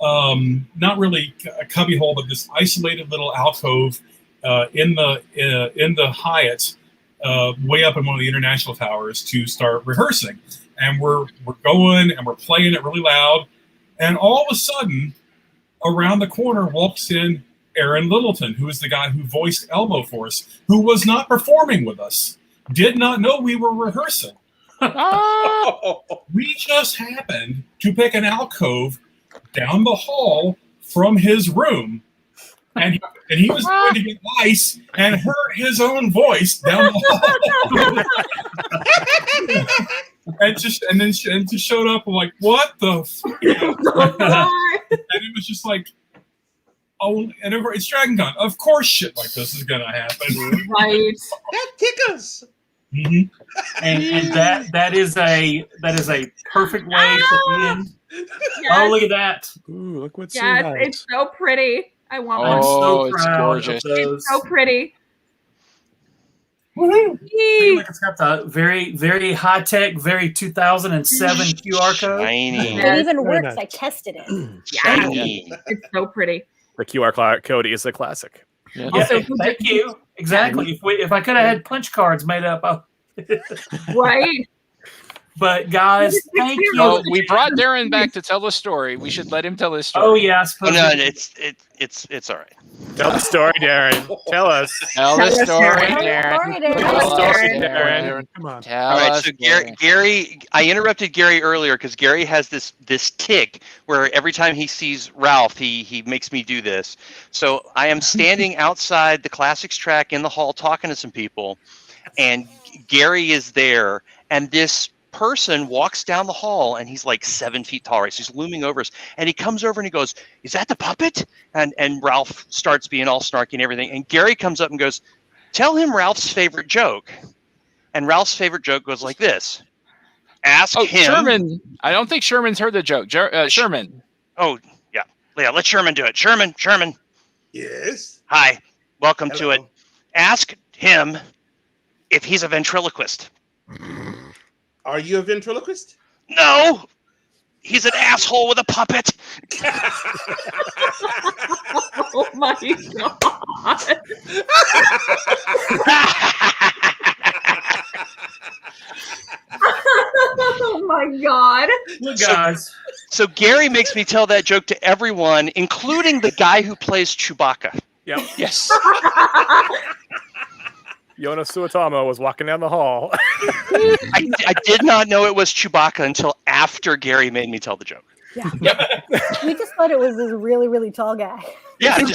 not really a cubbyhole, but this isolated little alcove in the Hyatt, way up in one of the international towers to start rehearsing. And we're going and we're playing it really loud, and all of a sudden, around the corner walks in Aaron Littleton, who is the guy who voiced Elmo for us, who was not performing with us, did not know we were rehearsing. We just happened to pick an alcove down the hall from his room, and he was going to get ice and heard his own voice down the hall. And just showed up. I'm like, what the? And it was just like, oh, and it's Dragoncon. Of course, shit like this is gonna happen. Right. That tickles. Mm-hmm. And that is a perfect way to end. Yes. Oh, look at that! Ooh, look what Sue Yes, has. it's so pretty. I want one. I'm so it's proud gorgeous. of those. It's so pretty. Yee. Look, it's got the very, very high tech, very 2007 QR code. Shiny. It even Very works. nice. I tested it. Shiny. It's so pretty. The QR code is a classic. Yeah. Yeah, Also, thank you. Exactly. If I could have had punch cards made up, Right. but guys, thank you. Oh, we brought Darin back to tell the story. We should let him tell his story. Oh yeah, I Oh, suppose. no, it- it's all right. Tell the story, Darin. Tell us. Tell the Tell us, story, Darin. Darin. Sorry, Darin. Tell Tell us, us, Darin. Darin. Come on. Tell All right, us, so Darin. Gary, I interrupted Gary earlier because Gary has this tick where every time he sees Ralph, he makes me do this. So I am standing outside the Classics Track in the hall talking to some people, and Gary is there, and this person walks down the hall, and he's like 7 feet tall, right? So he's looming over us, and he comes over and he goes, "Is that the puppet?" And Ralph starts being all snarky and everything, and Gary comes up and goes, "Tell him Ralph's favorite joke." And Ralph's favorite joke goes like this: "Ask him." Sherman. I don't think Sherman's heard the joke. Sherman. Oh yeah, let Sherman do it. Sherman. Yes. Hi, welcome to it. Hello. Ask him if he's a ventriloquist. Are you a ventriloquist? No, he's an asshole with a puppet. Oh my god. Oh my god. Look, guys. So Gary makes me tell that joke to everyone, including the guy who plays Chewbacca. Yep. Yes. Yona Suotamo was walking down the hall. I did not know it was Chewbacca until after Gary made me tell the joke. Yeah. We just thought it was this really, really tall guy. Yeah, it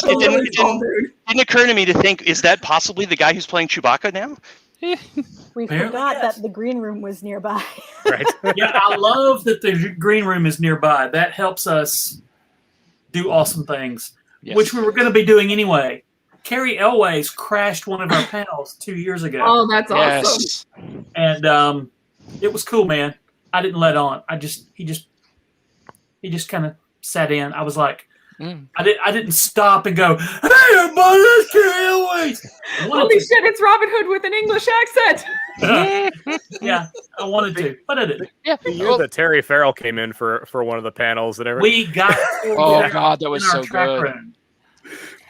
didn't occur to me to think, is that possibly the guy who's playing Chewbacca now? We Apparently, forgot yes. that the green room was nearby. Right. Yeah, I love that the green room is nearby. That helps us do awesome things, Yes. which we were going to be doing anyway. Carrie Elways crashed one of our panels 2 years ago, Oh, that's awesome. Yes. and it was cool, man. I didn't let on. He just kind of sat in. I was like, I didn't stop and go, "Hey, everybody, that's Carrie Elways." I wanted Holy to. shit, it's Robin Hood with an English accent. Yeah, I wanted to, but I didn't. Yeah. The year that Terry Farrell came in for one of the panels and everything. We got Oh God, that was in our so track good. room.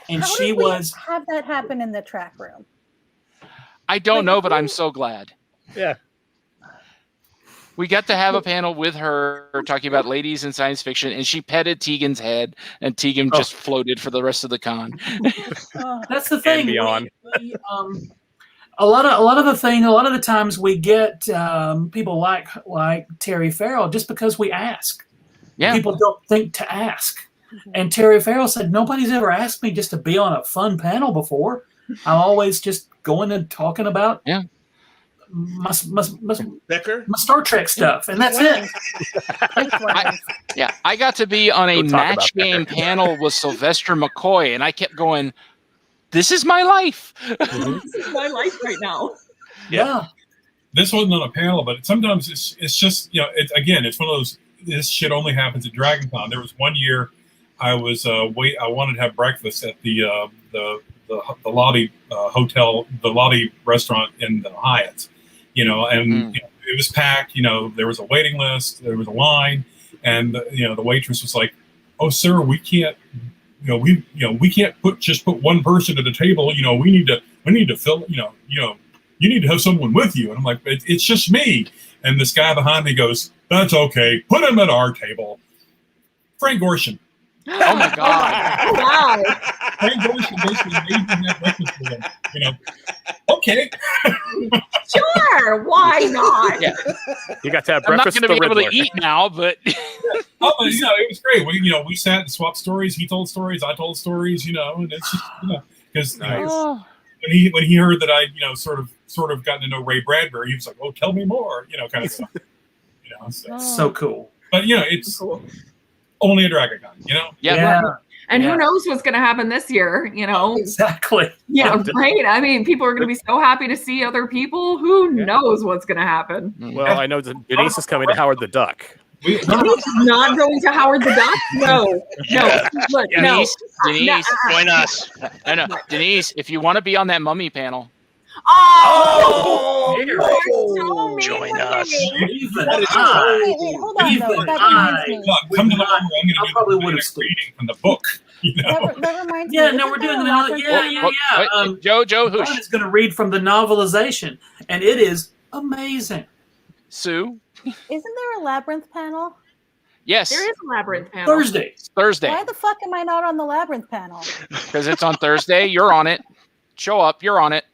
And How she did we was have that happen in the track room? I don't know, but I'm so glad. Yeah. We got to have a panel with her talking about ladies in science fiction, and she petted Tegan's head, and Tegan just floated for the rest of the con. that's the thing. beyond. A lot of the times we get people like Terry Farrell just because we ask. Yeah. People don't think to ask. And Terry Farrell said, nobody's ever asked me just to be on a fun panel before. I'm always just going and talking about my Star Trek stuff, and that's it. I got to be on a Don't talk about match game Becker. panel with Sylvester McCoy, and I kept going, this is my life. This is my life right now. Yeah. This wasn't on a panel, but sometimes it's just, it's one of those, this shit only happens at DragonCon. There was one year I was I wanted to have breakfast at the lobby hotel, the lobby restaurant in the Hyatt, and it was packed. There was a waiting list, there was a line, and the waitress was like, "Oh, sir, we can't, we can't put one person at the table. We need to fill, you need to have someone with you." And I'm like, "It's just me." And this guy behind me goes, "That's okay. Put him at our table." Frank Gorshin. Oh my God! Wow. Frank Gorshin basically made me have breakfast with him. Okay. Sure. Why not? Yeah. You got to have I'm not breakfast going to with be the able to Riddler. eat now, but It was great. We sat and swapped stories. He told stories, I told stories. And it's just because when he heard that I sort of gotten to know Ray Bradbury, he was like, "Oh, tell me more," kind of stuff. So cool. But it's cool. Only a DragonCon, Yeah. And who knows what's going to happen this year, Exactly. Yeah, right? I mean, people are going to be so happy to see other people. Who knows what's going to happen? Well, I know that Denise is coming to Howard the Duck. He's not going to Howard the Duck? No. Look, Denise, Join us. I know, Denise, if you want to be on that mummy panel, Oh, you are so mean Join to us. me. Even Wait, hold on, though. That reminds me. Come to the one where I'm going I to probably do would the have stood. reading from the book. That reminds me. Yeah, no, isn't we're there doing a the labyrinth panel? Wait, Joe John Hoosh, is going to read from the novelization, and it is amazing. Sue. Isn't there a labyrinth panel? Yes, There is a labyrinth panel. Thursday. it's Thursday Why the fuck am I not on the labyrinth panel? because it's on Thursday. You're on it. Show up. You're on it.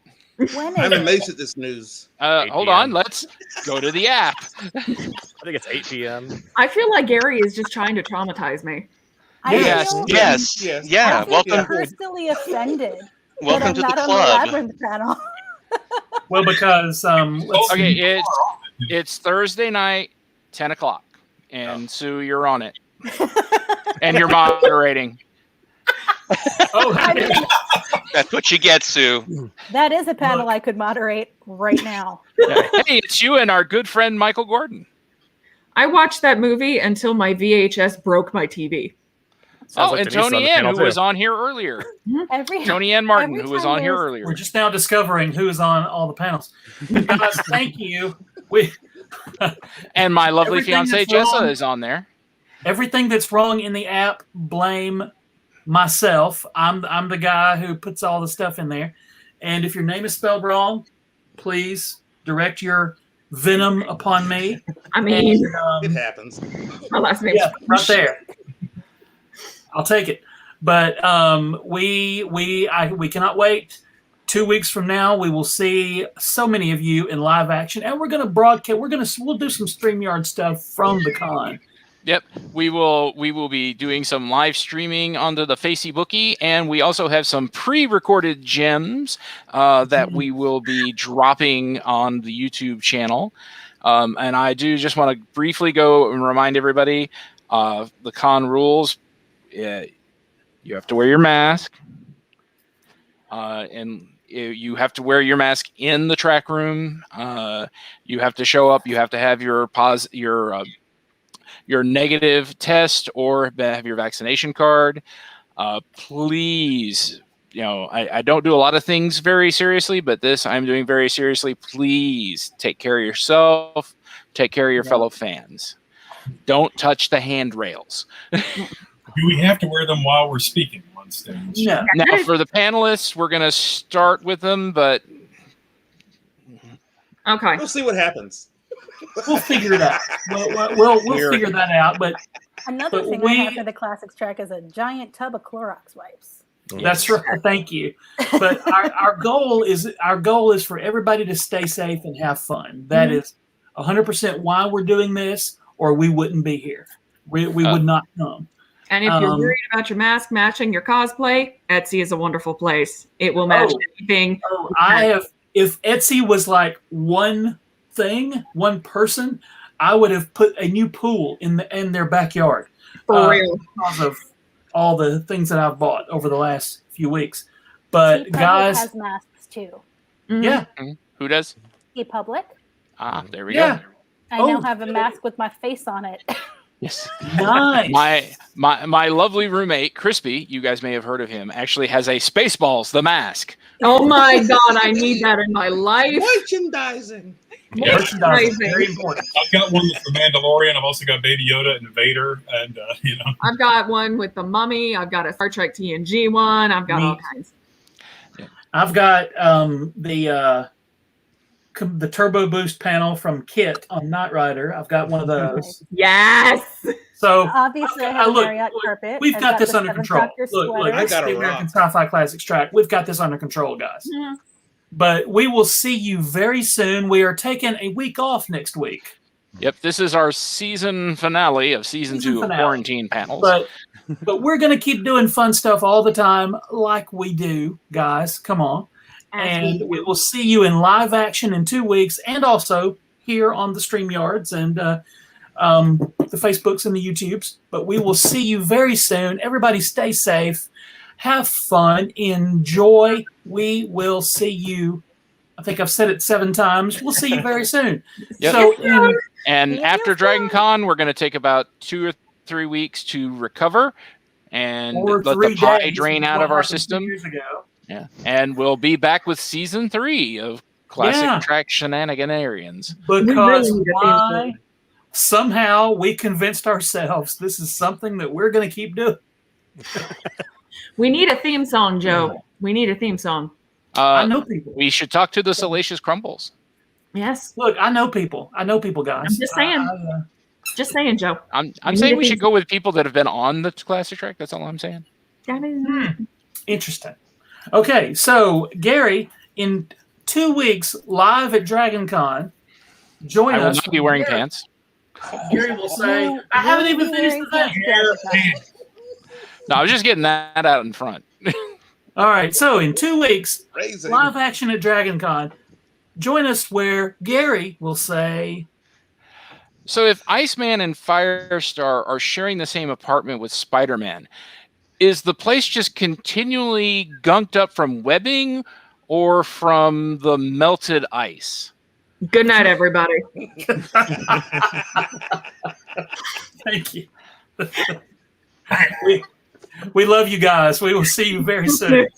When I'm is amazed it? at this news. 8 Hold p.m. on. Let's go to the app. I think it's 8 p.m. I feel like Gary is just trying to traumatize me. I Yes. feel, Yes. Yes. Yeah. I feel Welcome. personally offended that Welcome I'm to not the on the club. labyrinth panel. Well, because let's Okay, see. it's Thursday night, 10 o'clock, and Sue, you're on it, and you're moderating. I mean, That's what you get, Sue. that is a panel I could moderate right now. Hey, it's you and our good friend Michael Gordon. I watched that movie until my VHS broke my TV. Sounds Oh, like and Denise is on the ToniAnn, panel, who too. was on here earlier. Every ToniAnn Martin, Every who was time on here there's- earlier. We're just now discovering who's on all the panels. Guys, thank you. We And my lovely Everything fiance that's wrong. Jessa is on there. everything that's wrong in the app, blame myself. I'm the guy who puts all the stuff in there. And if your name is spelled wrong, please direct your venom upon me. I mean, And, It happens. my last name's yeah, right there. I'll take it. But we cannot wait. 2 weeks from now, we will see so many of you in live action, and we're going to broadcast. We'll do some StreamYard stuff from the con. Yep, we will be doing some live streaming onto the Facebookie, and we also have some pre-recorded gems that we will be dropping on the YouTube channel. And I do just want to briefly go and remind everybody the con rules. You have to wear your mask, and you have to wear your mask in the track room. You have to show up. You have to have your negative test or have your vaccination card. Please, I don't do a lot of things very seriously, but this I'm doing very seriously. Please take care of yourself. Take care of your fellow fans. Don't touch the handrails. Do we have to wear them while we're speaking on stage? No. Now, for the panelists, we're going to start with them, but okay. We'll see what happens. We'll figure it out. We'll figure that out. But Another But thing I have for the Classics Track is a giant tub of Clorox wipes. that's right. Thank you. But our goal is for everybody to stay safe and have fun. That is 100% why we're doing this, or we wouldn't be here. We would not come. And if you're worried about your mask matching your cosplay, Etsy is a wonderful place. It will match anything. If Etsy was like one person, I would have put a new pool in their backyard. For real. Because of all the things that I've bought over the last few weeks. But T-Public guys has masks too. Yeah. Who does? T-Public. There we go. I now have a mask with my face on it. Yes. Nice. My lovely roommate, Crispy, you guys may have heard of him, actually has a Spaceballs, the mask. Oh my God, I need that in my life. Merchandising. Very important. I've got one with the Mandalorian. I've also got Baby Yoda and Vader, and I've got one with the Mummy. I've got a Star Trek TNG one. I've got all kinds. I've got the Turbo Boost panel from Kit on Knight Rider. I've got one of those. Yes. So obviously, I have a Marriott carpet. We've I've got this the under Seven control. Factor Look, sweater. this is the American Sci-Fi Classics Track. We've got this under control, guys. Yeah. But we will see you very soon. We are taking a week off next week. Yep, this is our season finale of season 2 of Quarantine Panels. But we're going to keep doing fun stuff all the time like we do, guys. Come on. And we will see you in live action in 2 weeks, and also here on the StreamYards and the Facebooks and the YouTubes. But we will see you very soon. Everybody stay safe. Have fun. Enjoy. We will see you. I think I've said it 7 times. We'll see you very soon. Yep. So, and after DragonCon, we're going to take about 2 or 3 weeks to recover and let the pie drain out of our system. Yeah, and we'll be back with season 3 of Classic Track Shenanigans. Because why? Somehow we convinced ourselves this is something that we're going to keep doing. We need a theme song, Joe. We need a theme song. I know people. We should talk to the Salacious Crumbles. Yes. Look, I know people. Guys. I'm just saying. Just saying, Joe. I'm saying we should go with people that have been on the Classic Track. That's all I'm saying. Interesting. Okay, so Gary, in 2 weeks, live at DragonCon, join us. I will not be wearing pants. Gary will say, I haven't even finished the thing. No, I was just getting that out in front. All right, so in 2 weeks, live action at DragonCon, join us where Gary will say... So if Iceman and Firestar are sharing the same apartment with Spider-Man, is the place just continually gunked up from webbing or from the melted ice? Good night, everybody. Thank you. We love you guys. We will see you very soon.